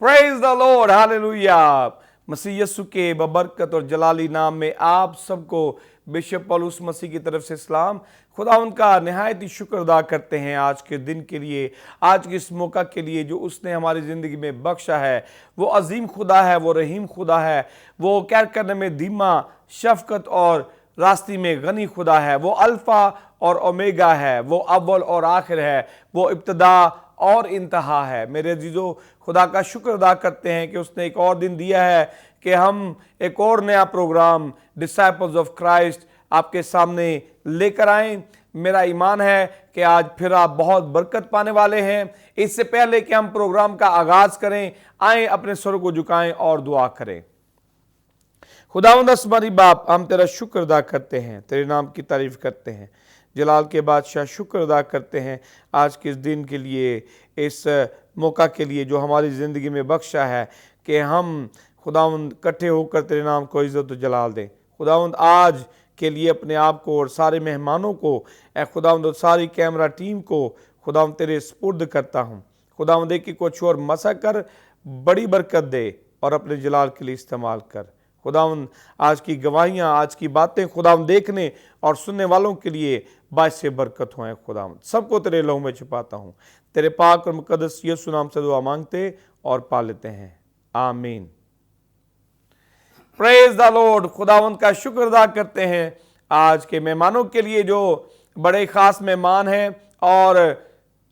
Praise the lord, hallelujah. मसीह यीशु के बबरकत और जलाली नाम में आप सबको बिशप पौलुस मसीह की तरफ से सलाम। खुदा उनका निहायत ही शुक्र अदा करते हैं आज के दिन के लिए, आज के इस मौका के लिए जो उसने हमारी ज़िंदगी में बख्शा है। वो अजीम खुदा है, वो रहीम खुदा है, वो कैर करने में धीमा, शफकत और रास्ते में गनी खुदा है। वो अल्फा और ओमेगा है, वो अव्वल और आखिर है, वो इब्तदा और इंतहा है। मेरे अजीजों, खुदा का शुक्र अदा करते हैं कि उसने एक और दिन दिया है कि हम एक और नया प्रोग्राम डिसाइपल्स ऑफ क्राइस्ट आपके सामने लेकर आएं। मेरा ईमान है कि आज फिर आप बहुत बरकत पाने वाले हैं। इससे पहले कि हम प्रोग्राम का आगाज करें, आएं अपने सर को झुकाएं और दुआ करें। खुदावंद असमानी बाप, हम तेरा शुक्र अदा करते हैं, तेरे नाम की तारीफ करते हैं। जलाल के बादशाह, शुक्र अदा करते हैं आज के इस दिन के लिए, इस मौका के लिए जो हमारी ज़िंदगी में बख्शा है कि हम खुदावंद इकट्ठे होकर तेरे नाम को इज़्ज़त और जलाल दें। खुदावंद आज के लिए अपने आप को और सारे मेहमानों को, ए खुदावंद और सारी कैमरा टीम को खुदावंद तेरे सुपुर्द करता हूँ। खुदावंद एक कुछ और मसा कर, बड़ी बरकत दे और अपने जलाल के लिए इस्तेमाल कर। खुदावंद आज की गवाहियाँ, आज की बातें खुदावंद देखने और सुनने वालों के लिए बायस बरकत हों। खुदावंद सबको तेरे लहू में छुपाता हूँ। तेरे पाक और मुकद्दस यीशु नाम से दुआ मांगते और पा लेते हैं, आमीन। Praise the Lord. खुदावंद का शुक्र अदा करते हैं आज के मेहमानों के लिए जो बड़े खास मेहमान हैं और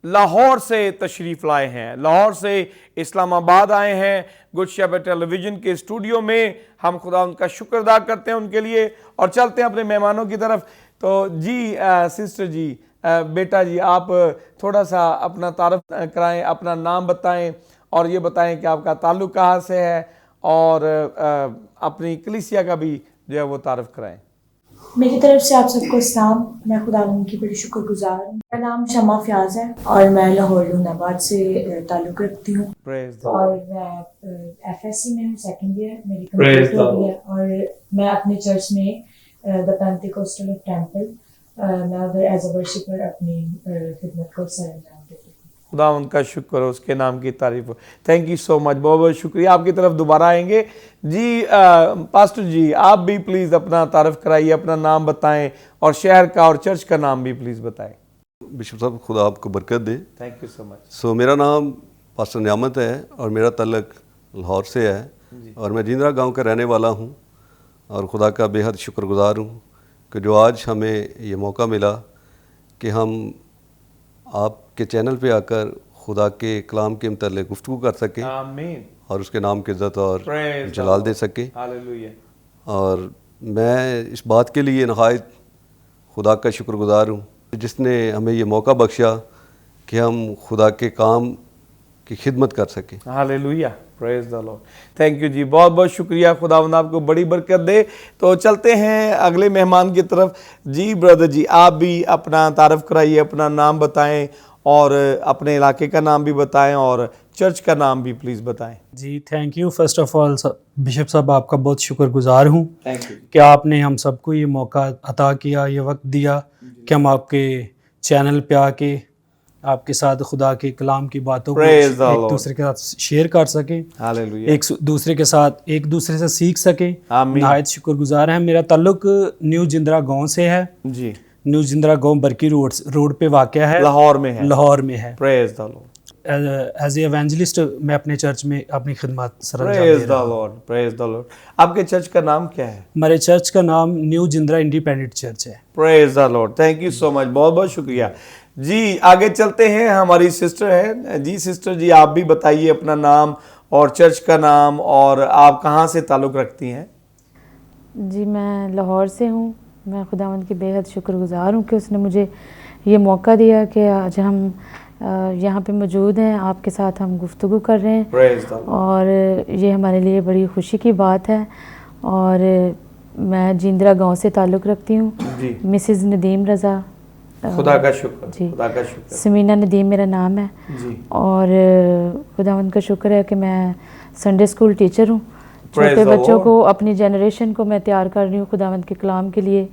लाहौर से तशरीफ़ लाए हैं, लाहौर से इस्लामाबाद आए हैं। गुड शेपर्ड टेलीविज़न के स्टूडियो में हम खुदा उनका शुक्र अदा करते हैं उनके लिए और चलते हैं अपने मेहमानों की तरफ। तो जी सिस्टर जी, बेटा जी, आप थोड़ा सा अपना तारफ़ कराएं, अपना नाम बताएं और ये बताएं कि आपका ताल्लुक़ कहाँ से है और अपनी कलीसिया का भी जो है वो तारफ़ कराएं। मेरी तरफ से आप सबको सलाम। मैं खुदा की बड़ी शुक्रगुजार हूँ। मेरा नाम शमा फयाज है और मैं लाहौर लूनाबाद से ताल्लुक़ रखती हूँ और मैं FSC में हूँ, सेकंड ईयर मेरी कंप्लीट हो गई है और मैं अपने चर्च में द पेंटिकोस्टल ऑफ टेम्पल मैं उधर एज अ वर्शिपर अपनी खिदमत को सर अंजाम देती हूँ। खुदा उनका शुक्र हो, उसके नाम की तारीफ हो। थैंक यू सो मच, बहुत बहुत शुक्रिया। आपकी तरफ दोबारा आएंगे जी। पास्टर जी, आप भी प्लीज़ अपना तारफ़ कराइए, अपना नाम बताएं और शहर का और चर्च का नाम भी प्लीज़ बताएं। बिशप साहब, खुदा आपको बरकत दे। Thank you so much. मेरा नाम पास्टर नियामत है और मेरा तल्लक लाहौर से है और मैं जिंदरा गांव का रहने वाला हूं और खुदा का बेहद शुक्रगुजार हूं कि जो आज हमें ये मौका मिला कि हम आपके चैनल पे आकर खुदा के कलाम के मतलब गुफ्तगू कर सकें, आमीन, और उसके नाम की इज़्ज़त और जलाल दे सकें, हालेलुया। और मैं इस बात के लिए नहायत खुदा का शुक्रगुजार हूँ जिसने हमें ये मौका बख्शा कि हम खुदा के काम की खिदमत कर सकें। Hallelujah, praise the lord. Thank you जी, बहुत बहुत शुक्रिया। खुदावंद आपको बड़ी बरकत दे। तो चलते हैं अगले मेहमान की तरफ। जी ब्रदर जी, आप भी अपना तारफ़ कराइए, अपना नाम बताएं और अपने इलाके का नाम भी बताएं और चर्च का नाम भी प्लीज़ बताएं। जी thank you. First of all bishop साहब, आपका बहुत शुक्रगुजार हूँ थैंक यू कि आपने हम सबको ये मौका अता किया, ये वक्त दिया कि हम आपके चैनल पे आके आपके साथ खुदा के कलाम की बातों को एक दूसरे के साथ शेयर कर सकें, हालेलुया, एक दूसरे के साथ एक दूसरे से सीख सकें। नहायत शुक्रगुजार हैं। मेरा ताल्लुक न्यू जिंदरा गांव से है जी। न्यू जिंदरा गांव बरकी रोड पे वाक़या है, लाहौर में है। Praise the lord. As a evangelist मैं अपने चर्च में अपनी खिदमत सर अंजाम दे रहा हूं। Praise the Lord. आपके चर्च का नाम क्या है? हमारे चर्च का नाम न्यू जिंदरा इंडिपेंडेंट चर्च है। Praise the lord. Thank you so much, बहुत बहुत शुक्रिया जी। आगे चलते हैं, हमारी सिस्टर है जी। सिस्टर जी, आप भी बताइए अपना नाम और चर्च का नाम और आप कहाँ से ताल्लुक़ रखती हैं? जी, मैं लाहौर से हूँ। मैं खुदावंद की बेहद शुक्रगुजार हूँ कि उसने मुझे ये मौका दिया कि आज हम यहाँ पे मौजूद हैं, आपके साथ हम गुफ्तगू कर रहे हैं और ये हमारे लिए बड़ी खुशी की बात है। और मैं जिंदरा गांव से ताल्लुक़ रखती हूँ। मिसेज़ नदीम रज़ा, खुदा का शुक्र जी, खुदा का शुक्र। समीना नदीम मेरा नाम है जी। और खुदावंद का शुक्र है कि मैं संडे स्कूल टीचर हूँ। छोटे बच्चों को, अपनी जनरेशन को मैं तैयार कर रही हूँ खुदावंद के कलाम के लिए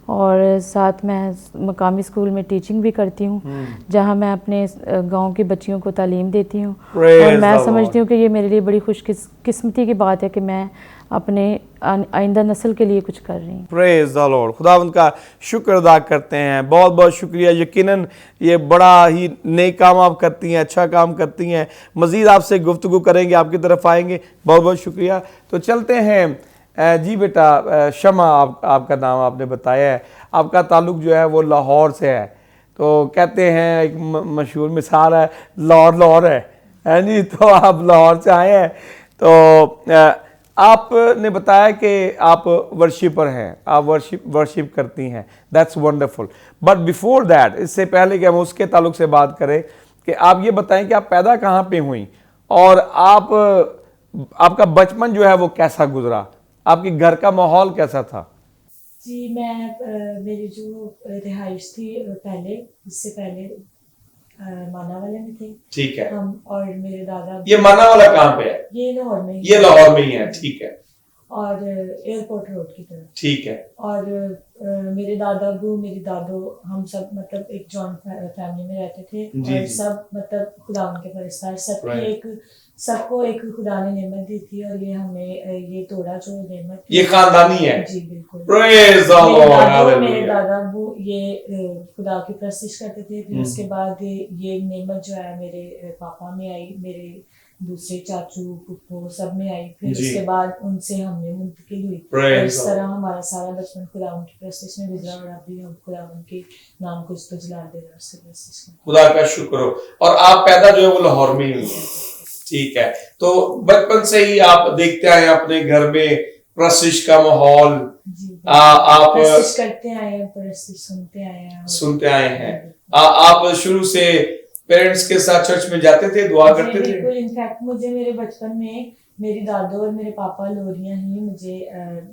और साथ मैं मकामी स्कूल में टीचिंग भी करती हूँ, जहाँ मैं अपने गांव की बच्चियों को तालीम देती हूँ। और मैं समझती हूँ कि ये मेरे लिए बड़ी खुशकिस्मती की बात है कि मैं अपने आइंदा नस्ल के लिए कुछ कर रही हूँ। प्रेज द लॉर्ड, खुदा उनका शुक्र अदा करते हैं। बहुत बहुत शुक्रिया। यकीनन ये बड़ा ही नेक काम आप करती हैं, अच्छा काम करती हैं। मज़ीद आपसे गुफ्तगू करेंगे, आपकी तरफ आएंगे। बहुत बहुत शुक्रिया। तो चलते हैं जी बेटा, शमा आपका नाम आपने बताया है, आपका ताल्लुक़ जो है वो लाहौर से है। तो कहते हैं एक मशहूर मिसाल है, लाहौर है जी। तो आप लाहौर से आए हैं। तो आपने बताया कि आप वर्शिपर हैं, आप वर्शिप करती हैं। That's wonderful. But before that, इससे पहले कि हम उसके ताल्लुक से बात करें, कि आप ये बताएं कि आप पैदा कहाँ पे हुई और आपका बचपन जो है वो कैसा गुजरा, आपके घर का माहौल कैसा था? जी, मेरी जो रिहाइश थी पहले, इससे पहले मानावाला में थे। ठीक है। हम और मेरे दादा। ये मानावाला कहाँ पे है? ये लाहौर में। ये लाहौर में ही है। ठीक है। और एयरपोर्ट रोड की तरफ। ठीक है। और मेरे दादा अबू, मेरी दादो, हम सब मतलब एक जॉइंट फैमिली में रहते थे। और सब मतलब खुदा उनके फरिश्तार, सबको एक खुदा ने नेमत दी थी, और ये हमें ये तोड़ा जो नेमत, ये खानदानी है। जी बिल्कुल। Praise the Lord. मेरे दादा अबू ये खुदा की परस्तिश करते थे। फिर उसके बाद ये नेमत जो है मेरे पापा में आई, मेरे दूसरे चाचू फुप्पो सब में आई। फिर उसके बाद उनसे हमने मुंतकिल हुई, और इस तरह हमारा सारा बचपन खुदा उनकी परस्तिश में गुजरा। और अभी हम खुदा उनके नाम को उसको जलाल दे रहे हैं, उसके परस्तिश में। खुदा का शुक्र हो। और आप पैदा जो है वो लाहौर में ही हुई है। ठीक है। तो बचपन से ही आप देखते आए अपने घर में परस्तिश का माहौल, आप परस्तिश करते आए हैं, परस्तिश सुनते आए हैं। आप शुरू से पेरेंट्स के साथ चर्च में जाते थे, दुआ करते थे? बिल्कुल। इनफैक्ट मुझे मेरे बचपन में मेरी दादो और मेरे पापा लोरियां ही मुझे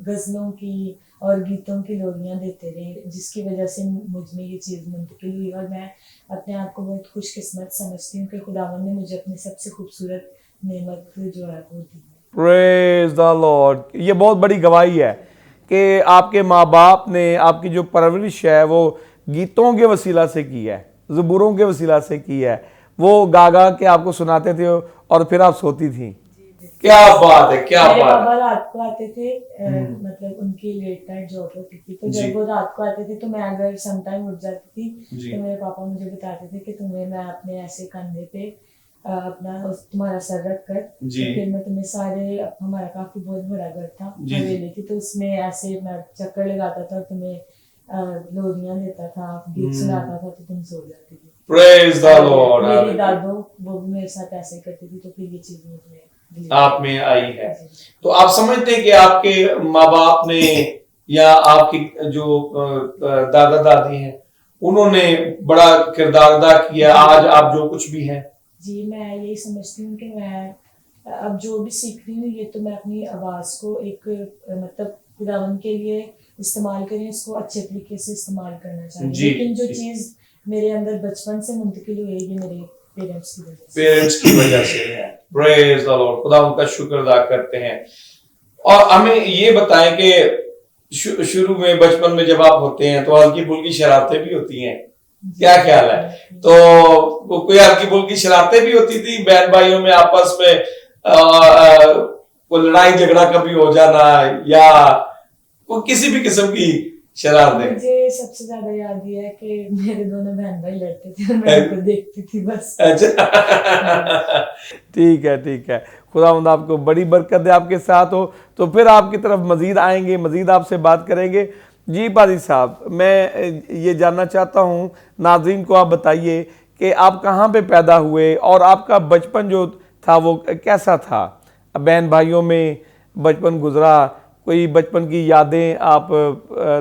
गजलों की और गीतों की लोरियां देते रहे, जिसकी वजह से मुझ में ये चीज़ मुंतकिल हुई। और मैं अपने आप को बहुत खुशकिस्मत समझती हूँ कि खुदावन ने मुझे अपनी सबसे खूबसूरत नेमत जो है वो दी है। Praise the Lord. ये बहुत बड़ी गवाही है कि आपके माँ बाप ने आपकी जो परवरिश है वो गीतों के वसीला से की है, ज़बूरों के वसीला से की है। वो गा के आपको सुनाते थे और फिर आप सोती थी। क्या बात है, क्या बात है। मेरे पापा रात को आते थे, मतलब उनकी लेट नाइट जॉब होती थी, तो जब वो रात को आते थे तो मैं अगर समटाइम उठ जाती थी तो मेरे पापा मुझे बताते थे कि तुम्हें मैं अपने ऐसे कंधे पे अपना तुम्हारा सर रख कर, तो फिर मैं तुम्हें सारे, हमारा काफी बहुत बड़ा घर था हवेली थी, तो उसमें ऐसे मैं चक्कर लगाता था, तुम्हें लोरियां देता था, गीत सुनाता था, तो तुम सो जाती थी। Praise the Lord. मेरी दादो वो भी मेरे साथ ऐसे करती थी, तो फिर ये चीज मुझे आप में आई है। तो आप समझते हैं कि आपके माँ बाप ने या आपकी जो दादा दादी हैं उन्होंने बड़ा किरदार अदा किया आज आप जो कुछ भी हैं? जी, मैं यही समझती हूँ कि मैं अब जो भी सीख रही हूँ, ये तो मैं अपनी आवाज को एक मतलब खुदावन के लिए इस्तेमाल करें, इसको अच्छे तरीके से इस्तेमाल करना चाहिए। लेकिन जो चीज मेरे अंदर बचपन से मुंतकिल हुई है, ये मेरे पेरेंट्स की वजह से है। Praise the Lord. खुदा उनका शुक्र अदा करते हैं। और हमें ये बताएं कि शुरू में बचपन में जब आप होते हैं तो हल्की फुल्की शरारतें भी होती हैं, क्या ख्याल है? तो कोई हल्की फुल्की शरारतें भी होती थी बहन भाइयों में आपस में, कोई लड़ाई झगड़ा कभी हो जाना या कोई किसी भी किस्म की शरारतें? मुझे सबसे ज्यादा याद ये है कि मेरे दोनों बहन भाई लड़ते थे और मैं उनको देखती थी बस। अच्छा। ठीक है, ठीक है। खुदावंद आपको बड़ी बरकत दे, आपके साथ हो। तो फिर आपकी तरफ मजीद आएंगे, मजीद आपसे बात करेंगे। जी पादी साहब, मैं ये जानना चाहता हूँ, नाज़रीन को आप बताइए कि आप कहाँ पे पैदा हुए और आपका बचपन जो था वो कैसा था? बहन भाइयों में बचपन गुजरा, कोई बचपन की यादें आप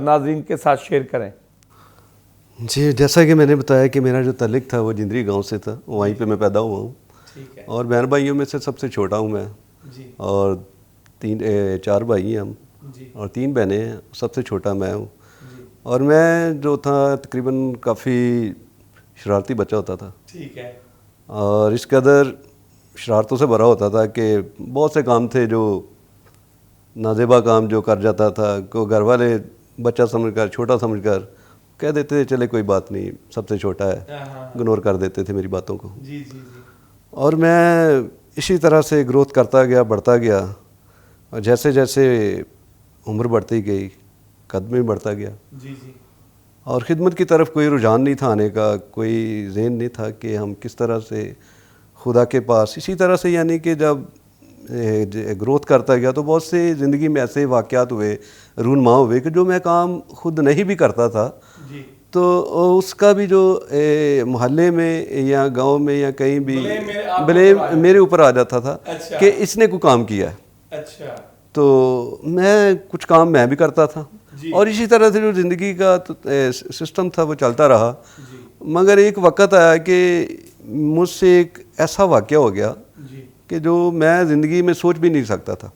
नाज़रीन के साथ शेयर करें। जी, जैसा कि मैंने बताया कि मेरा जो ताल्लुक़ था वो जिंदरी गांव से था, वहीं पे मैं पैदा हुआ हूँ। और बहन भाइयों में से सबसे छोटा हूँ मैं। और 4 भाई हैं हम और 3 बहनें हैं, सबसे छोटा मैं हूँ। और मैं जो था तकरीबन काफ़ी शरारती बच्चा होता था। ठीक है। और इस कदर शरारतों से भरा होता था कि बहुत से काम थे जो नाजेबा काम जो कर जाता था, को घर वाले बच्चा समझकर, छोटा समझकर कह देते थे चले कोई बात नहीं, सबसे छोटा है, इग्नोर कर देते थे मेरी बातों को। जी जी जी। और मैं इसी तरह से ग्रोथ करता गया, बढ़ता गया, और जैसे जैसे उम्र बढ़ती गई कद में बढ़ता गया, जी जी। और ख़िदमत की तरफ कोई रुझान नहीं था आने का, कोई ज़हन नहीं था कि हम किस तरह से खुदा के पास। इसी तरह से यानी कि जब ग्रोथ करता गया तो बहुत से ज़िंदगी में ऐसे वाक़यात हुए, रूनमा हुए कि जो मैं काम खुद नहीं भी करता था, जी। तो उसका भी जो मोहल्ले में या गांव में या कहीं भी ब्लेम मेरे ऊपर आ जाता था। अच्छा। कि इसने कोई काम किया है। अच्छा। तो मैं कुछ काम मैं भी करता था, और इसी तरह से जो ज़िंदगी का सिस्टम था वो चलता रहा। मगर एक वक्त आया कि मुझसे एक ऐसा वाक़या हो गया कि जो मैं ज़िंदगी में सोच भी नहीं सकता था।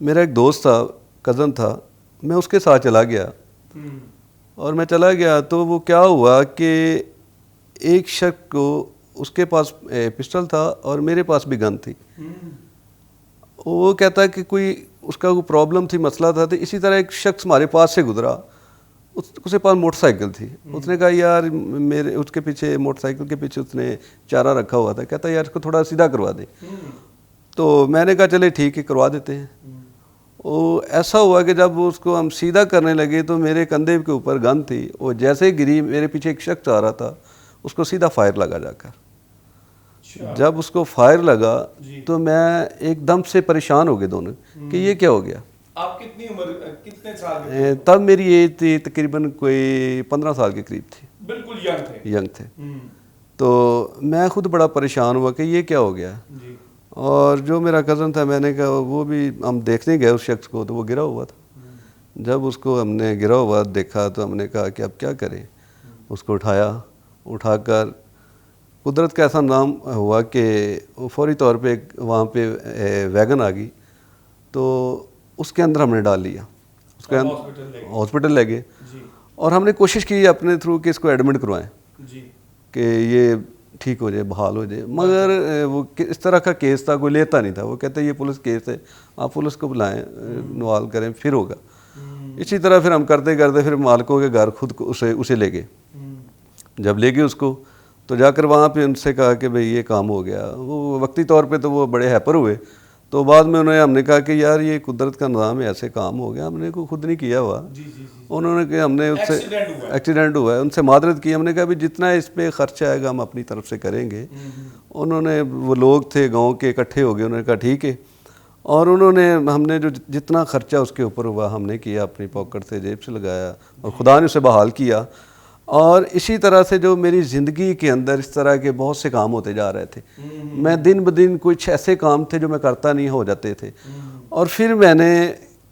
मेरा एक दोस्त था, कज़न था, मैं उसके साथ चला गया, और मैं चला गया तो वो क्या हुआ कि एक शख्स को, उसके पास पिस्टल था और मेरे पास भी गन थी। वो कहता है कि कोई उसका कोई प्रॉब्लम थी, मसला था। तो इसी तरह एक शख्स हमारे पास से गुजरा, उसके पास मोटरसाइकिल थी। उसने कहा यार मेरे, उसके पीछे मोटरसाइकिल के पीछे उसने चारा रखा हुआ था, कहता यार इसको थोड़ा सीधा करवा दे। तो मैंने कहा चले ठीक है करवा देते हैं। वो ऐसा हुआ कि जब उसको हम सीधा करने लगे तो मेरे कंधे के ऊपर गन थी, वो जैसे ही गिरी मेरे पीछे एक शख्स आ रहा था, उसको सीधा फायर लगा जाकर। जब उसको फायर लगा तो मैं एकदम से परेशान हो गए दोनों कि ये क्या हो गया। आप कितनी उम्र, कितने साल के? तब मेरी एज थी तकरीबन कोई 15 साल के करीब थी। बिल्कुल यंग थे। तो मैं खुद बड़ा परेशान हुआ कि ये क्या हो गया। जी। और जो मेरा कज़न था, मैंने कहा, वो भी हम देखने गए उस शख्स को, तो वो गिरा हुआ था। जब उसको हमने गिरा हुआ देखा तो हमने कहा कि अब क्या करें। उसको उठाकर कुदरत का ऐसा नाम हुआ कि वो फौरी तौर पे वहाँ पे वैगन आ गई, तो उसके अंदर हमने डाल लिया, उसके अंदर हॉस्पिटल ले गए। और हमने कोशिश की अपने थ्रू कि इसको एडमिट करवाएं कि ये ठीक हो जाए, बहाल हो जाए। मगर वो इस तरह का केस था, कोई लेता नहीं था। वो कहते ये पुलिस केस है, आप पुलिस को बुलाएं, नवाल करें, फिर होगा। इसी तरह फिर हम करते करते फिर मालिकों के घर खुद को उसे ले गए। जब ले गए उसको, तो जाकर वहाँ पे उनसे कहा कि भाई ये काम हो गया। वो वक्ती तौर पे तो वो बड़े हैपर हुए। तो बाद में हमने कहा कि यार ये कुदरत का निज़ाम है, ऐसे काम हो गया, हमने को खुद नहीं किया हुआ। उन्होंने कहा हमने उससे एक्सीडेंट हुआ है, उनसे मादरत की। हमने कहा भी जितना इस पे खर्चा आएगा हम अपनी तरफ से करेंगे। उन्होंने, वो लोग थे गांव के, इकट्ठे हो गए, उन्होंने कहा ठीक है। और हमने जो जितना खर्चा उसके ऊपर हुआ हमने किया, अपनी पॉकेट से, जेब से लगाया, और खुदा ने उसे बहाल किया। और इसी तरह से जो मेरी ज़िंदगी के अंदर इस तरह के बहुत से काम होते जा रहे थे। मैं दिन ब दिन कुछ ऐसे काम थे जो मैं करता नहीं, हो जाते थे। और फिर मैंने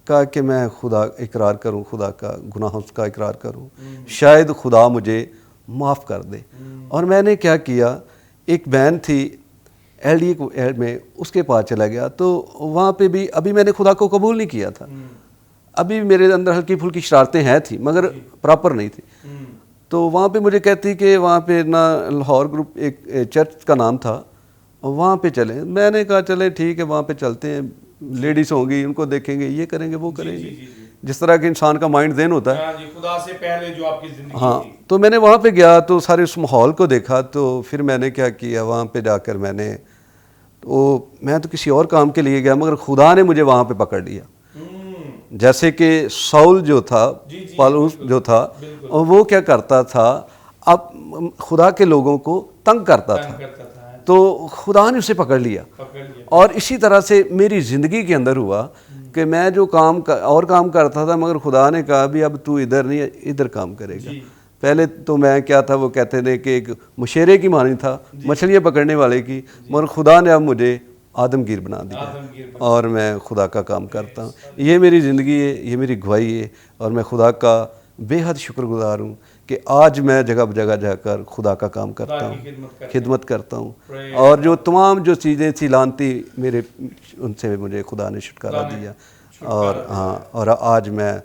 कहा कि मैं खुदा इकरार करूं, खुदा का गुनाहों का इकरार करूं, शायद खुदा मुझे माफ़ कर दे। और मैंने क्या किया, एक बहन थी LD में, उसके पास चला गया। तो वहाँ पे भी अभी मैंने खुदा को कबूल नहीं किया था, अभी मेरे अंदर हल्की फुल्की शरारतें हैं थी, मगर प्रॉपर नहीं थी। तो वहाँ पे मुझे कहती कि वहाँ पे ना लाहौर ग्रुप एक चर्च का नाम था, वहाँ पे चलें। मैंने कहा चले ठीक है, वहाँ पे चलते हैं, लेडीज़ होंगी, उनको देखेंगे, ये करेंगे, वो करेंगे। जिस तरह के इंसान का माइंड ज़हन होता है, खुदा से पहले जो आपकी ज़िंदगी हाँ। तो मैंने वहाँ पे गया तो सारे उस माहौल को देखा। तो फिर मैंने क्या किया, वहाँ पे जाकर मैं तो किसी और काम के लिए गया, मगर खुदा ने मुझे वहाँ पे पकड़ लिया। जैसे कि साउल जो था, पौलुस जो था, और वो क्या करता था, अब खुदा के लोगों को तंग करता था, तो खुदा ने उसे पकड़ लिया। और इसी तरह से मेरी ज़िंदगी के अंदर हुआ कि मैं जो और काम करता था, मगर खुदा ने कहा भी अब तू इधर नहीं, इधर काम करेगा। पहले तो मैं क्या था, वो कहते थे कि एक मुशेरे की मानी था, मछलियाँ पकड़ने वाले की, मगर खुदा ने अब मुझे आदमगीर बना दिया, और मैं खुदा का काम करता हूँ। ये मेरी ज़िंदगी है, ये मेरी गवाही है, और मैं खुदा का बेहद शुक्रगुजार हूँ कि आज मैं जगह जगह जाकर खुदा का काम करता हूँ, खिदमत करता हूँ। और जो तमाम जो चीज़ें थी लानती मेरे, उनसे मुझे खुदा ने छुटकारा दिया। और हाँ, और आज मैं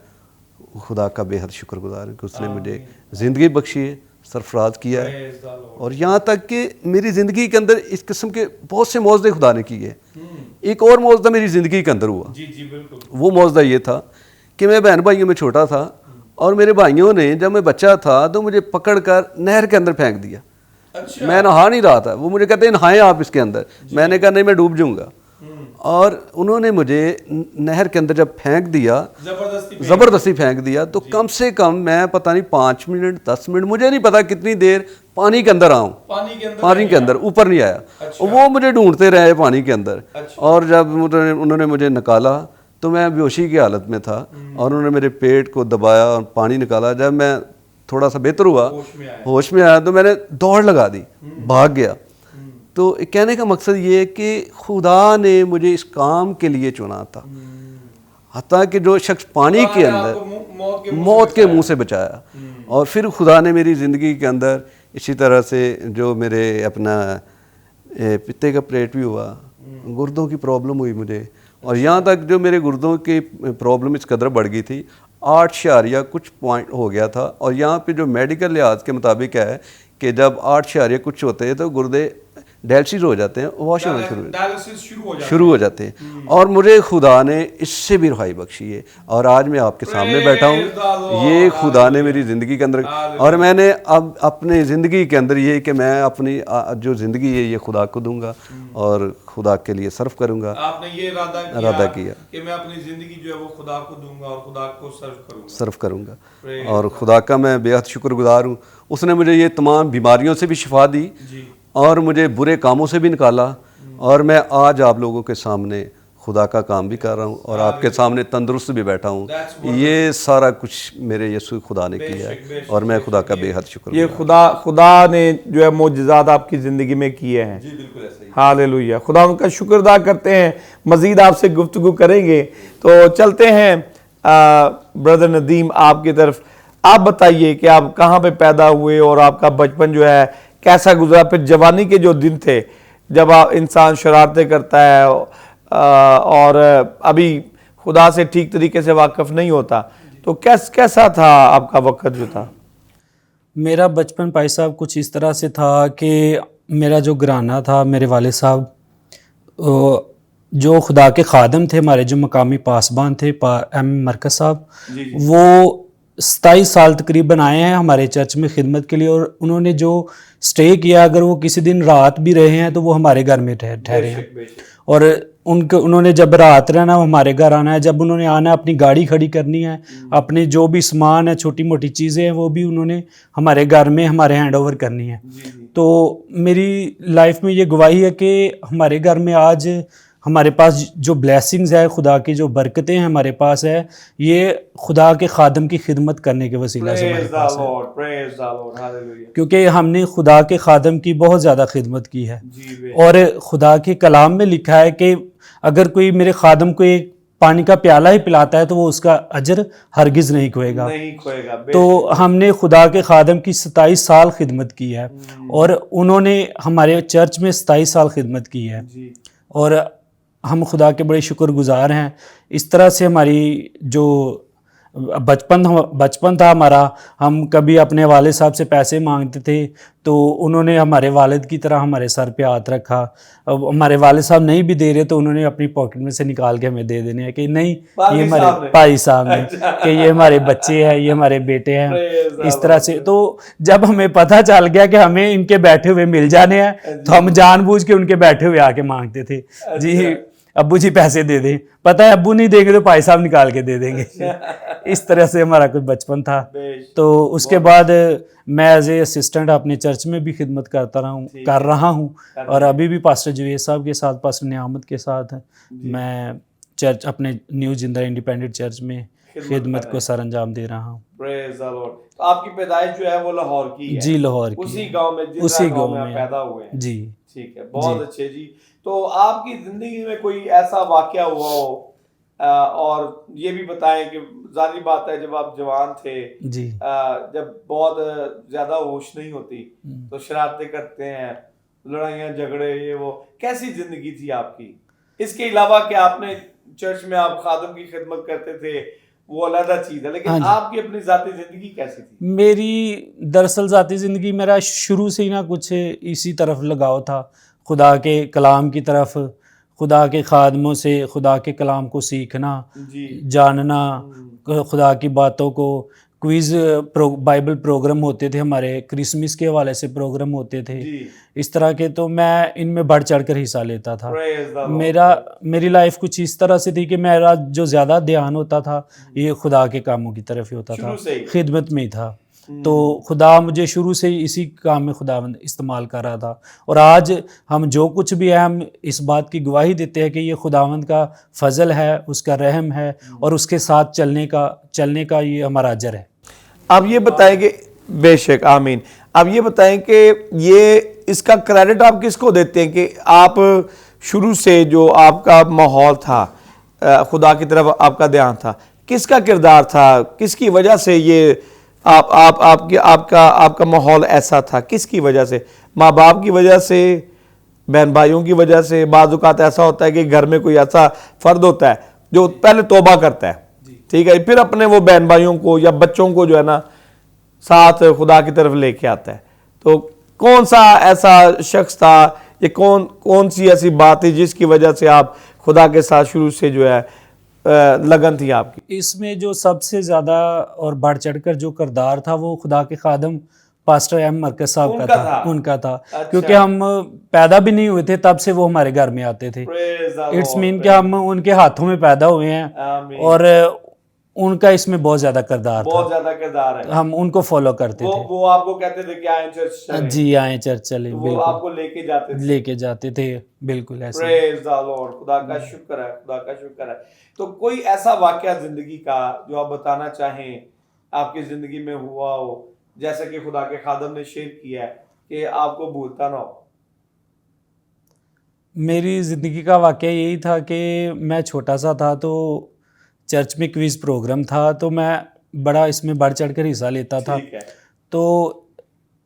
खुदा का बेहद शुक्रगुजार हूँ कि उसने मुझे ज़िंदगी बख्शी है, सरफराज किया है। और यहाँ तक कि मेरी ज़िंदगी के अंदर इस किस्म के बहुत से मौजदे खुदा ने किए। एक और मौजदा मेरी ज़िंदगी के अंदर हुआ। वो मौजदा ये था कि मैं बहन भाइयों में छोटा था और मेरे भाइयों ने जब मैं बच्चा था तो मुझे पकड़कर नहर के अंदर फेंक दिया। मैं नहा नहीं रहा था, वो मुझे कहते हैं नहाएं आप इसके अंदर। मैंने कहा नहीं, मैं डूब जाऊंगा। और उन्होंने मुझे नहर के अंदर जब फेंक दिया, ज़बरदस्ती फेंक दिया, तो कम से कम मैं पता नहीं 5 मिनट 10 मिनट, मुझे नहीं पता कितनी देर पानी के अंदर आऊँ, पानी के अंदर ऊपर नहीं आया। और वो मुझे ढूंढते रहे पानी के अंदर। और जब उन्होंने मुझे निकाला तो मैं बेहोशी की हालत में था और उन्होंने मेरे पेट को दबाया और पानी निकाला। जब मैं थोड़ा सा बेहतर हुआ, होश में आया, तो मैंने दौड़ लगा दी, भाग गया। तो कहने का मकसद ये है कि खुदा ने मुझे इस काम के लिए चुना था, हत्ता कि जो शख्स पानी के अंदर मौत के मुंह से बचाया। और फिर खुदा ने मेरी ज़िंदगी के अंदर इसी तरह से जो मेरे अपना पित्ते का ऑपरेट भी हुआ, गुर्दों की प्रॉब्लम हुई मुझे, और यहाँ तक जो मेरे गुर्दों की प्रॉब्लम इस कदर बढ़ गई थी, 8 कुछ पॉइंट हो गया था। और यहाँ पे जो मेडिकल लिहाज के मुताबिक है कि जब 8 कुछ होते हैं तो गुर्दे डायलिसिस हो जाते हैं, वॉश होना शुरू हो जाते हैं। और मुझे खुदा ने इससे भी रहाई बख्शी है और आज मैं आपके सामने बैठा हूँ। ये खुदा ने मेरी ज़िंदगी के अंदर, और मैंने अब अपने ज़िंदगी के अंदर ये कि मैं अपनी जो ज़िंदगी है ये खुदा को दूंगा और खुदा के लिए सर्व करूंगा। आपने ये इरादा किया कि मैं अपनी ज़िंदगी जो है वो खुदा को दूंगा और खुदा को सर्व करूंगा। और खुदा का मैं बेहद शुक्रगुजार हूँ। उसने मुझे ये तमाम बीमारियों से भी शिफा दी और मुझे बुरे कामों से भी निकाला। और मैं आज आप लोगों के सामने खुदा का काम भी कर रहा हूँ और आपके सामने तंदुरुस्त भी बैठा हूँ। ये सारा कुछ मेरे यीशु खुदा ने किया है और मैं खुदा का बेहद शुक्र। ये खुदा ने जो है मोजज़ात आपकी ज़िंदगी में किए हैं। जी बिल्कुल ऐसा ही। हालेलुया। खुदा उनका शुक्र अदा करते हैं। मज़ीद आपसे गुफ्तगू करेंगे, तो चलते हैं ब्रदर नदीम आपकी तरफ। आप बताइए कि आप कहाँ पे पैदा हुए और आपका बचपन जो है कैसा गुजरा, फिर जवानी के जो दिन थे जब आप इंसान शरारतें करता है और अभी खुदा से ठीक तरीके से वाकिफ नहीं होता, तो कैसा था आपका वक्त जो था? मेरा बचपन भाई साहब कुछ इस तरह से था कि मेरा जो घराना था, मेरे वाले साहब जो खुदा के खादम थे, हमारे जो मकामी पासबान थे एम मरकज साहब, वो 27 साल तकरीबन आए हैं हमारे चर्च में खिदमत के लिए। और उन्होंने जो स्टे किया, अगर वो किसी दिन रात भी रहे हैं तो वो हमारे घर में ठहरे हैं। और उन्होंने जब रात रहना, हमारे घर आना है, जब उन्होंने आना अपनी गाड़ी खड़ी करनी है, अपने जो भी सामान है, छोटी मोटी चीज़ें हैं, वो भी उन्होंने हमारे घर में हमारे हैंड ओवर करनी है। तो मेरी लाइफ में ये गवाही है कि हमारे घर में आज हमारे पास जो ब्लेसिंग्स है, खुदा की जो बरकतें हैं हमारे पास है, ये खुदा के खादम की खिदमत करने के वसीला से हमारे पास है। क्योंकि हमने खुदा के खादम की बहुत ज़्यादा खिदमत की है। और खुदा के कलाम में लिखा है कि अगर कोई मेरे खादम को एक पानी का प्याला ही पिलाता है तो वो उसका अजर हरगिज़ नहीं खोएगा। तो हमने खुदा के खादम की 27 साल खिदमत की है और उन्होंने हमारे चर्च में 27 साल खिदमत की है और हम खुदा के बड़े शुक्रगुजार हैं। इस तरह से हमारी जो बचपन था हमारा, हम कभी अपने वालिद साहब से पैसे मांगते थे तो उन्होंने हमारे वालिद की तरह हमारे सर पे हाथ रखा। अब हमारे वालिद साहब नहीं भी दे रहे तो उन्होंने अपनी पॉकेट में से निकाल के हमें दे देने हैं कि नहीं, ये हमारे भाई साहब ने कि ये हमारे बच्चे हैं, ये हमारे बेटे हैं। इस तरह से तो जब हमें पता चल गया कि हमें इनके बैठे हुए मिल जाने हैं तो हम जानबूझ के उनके बैठे हुए आके मांगते थे, जी अब्बू जी पैसे दे दें। पता है अब्बू नहीं देंगे तो भाई साहब निकाल के दे देंगे। इस तरह से हमारा कुछ बचपन था। तो उसके बाद मैं एज ए असिस्टेंट अपने चर्च में भी खिदमत कर रहा हूँ और अभी भी पास्टर जवेद साहब के साथ, पास्टर नियामत के साथ मैं चर्च अपने न्यू जिंदा इंडिपेंडेंट चर्च में खिदमत को सर अंजाम दे रहा हूँ। तो आपकी पैदाइश जो है वो लाहौर की है? जी लाहौर की, उसी गाँव में पैदा हुए हैं। जी ठीक है, बहुत अच्छे जी। तो आपकी जिंदगी में कोई ऐसा वाकया हुआ हो और ये भी बताएं कि जाहिर बात है जब आप जवान थे जी, जब बहुत ज्यादा होश नहीं होती तो शरारतें करते हैं, लड़ाइयाँ झगड़े, ये वो, कैसी जिंदगी थी आपकी? इसके अलावा कि आपने चर्च में आप खादम की खिदमत करते थे, वो अलग चीज है, लेकिन आपकी अपनी जाती जिंदगी कैसी थी? मेरी दरअसल जाती जिंदगी, मेरा शुरू से ही ना कुछ इसी तरफ लगाव था, खुदा के कलाम की तरफ, खुदा के खादमों से खुदा के कलाम को सीखना, जानना, खुदा की बातों को। क्विज़ बाइबल प्रोग्राम होते थे हमारे, क्रिसमस के हवाले से प्रोग्राम होते थे, इस तरह के। तो मैं इनमें बढ़ चढ़ कर हिस्सा लेता था। मेरी लाइफ कुछ इस तरह से थी कि मेरा जो ज़्यादा ध्यान होता था ये खुदा के कामों की तरफ ही होता था, खिदमत में ही था। तो खुदा मुझे शुरू से ही इसी काम में खुदा इस्तेमाल कर रहा था। और आज हम जो कुछ भी है, हम इस बात की गवाही देते हैं कि ये खुदावंद का फजल है, उसका रहम है, और उसके साथ चलने का ये हमारा अजर है। अब ये बताएंगे, बेशक आमीन। अब ये बताएं कि ये इसका क्रेडिट आप किसको देते हैं कि आप शुरू से जो आपका माहौल था, खुदा की तरफ आपका ध्यान था, किसका किरदार था, किसकी वजह से ये आपका माहौल ऐसा था? किसकी वजह से? माँ बाप की वजह से, बहन भाइयों की वजह से? बाज़ औक़ात ऐसा होता है कि घर में कोई ऐसा फर्द होता है जो पहले तौबा करता है, ठीक है, फिर अपने वो बहन भाइयों को या बच्चों को जो है ना साथ खुदा की तरफ लेके आता है। तो कौन सा ऐसा शख्स था, ये कौन सी ऐसी बात थी जिसकी वजह से आप खुदा के साथ शुरू से जो है लगन थी आपकी? इसमें जो सबसे ज़्यादा और बढ़ चढ़कर जो किरदार था वो खुदा के खादम पास्टर एम मरकज साहब उनका था। अच्छा। क्योंकि हम पैदा भी नहीं हुए थे तब से वो हमारे घर में आते थे। इट्स मीन कि हम उनके हाथों में पैदा हुए हैं, और उनका इसमें बहुत ज्यादा किरदार है। हम उनको फॉलो करते थे। वो आपको कहते थे कि आए चर्च चलें। जी, आए चर्च चलें। तो वो आपको लेके जाते थे। बिल्कुल ऐसे। Praise the Lord. खुदा का शुक्र है, खुदा का शुक्र है। तो कोई ऐसा वाकया जिंदगी का जो आप बताना चाहें आपकी जिंदगी में हुआ हो, जैसे कि खुदा के खादम ने शेयर किया है, कि आपको भूलता ना हो? मेरी ज़िंदगी का वाकया यही था कि मैं छोटा सा था, तो चर्च में क्विज़ प्रोग्राम था, तो मैं बड़ा इसमें बढ़ चढ़ कर हिस्सा लेता था। तो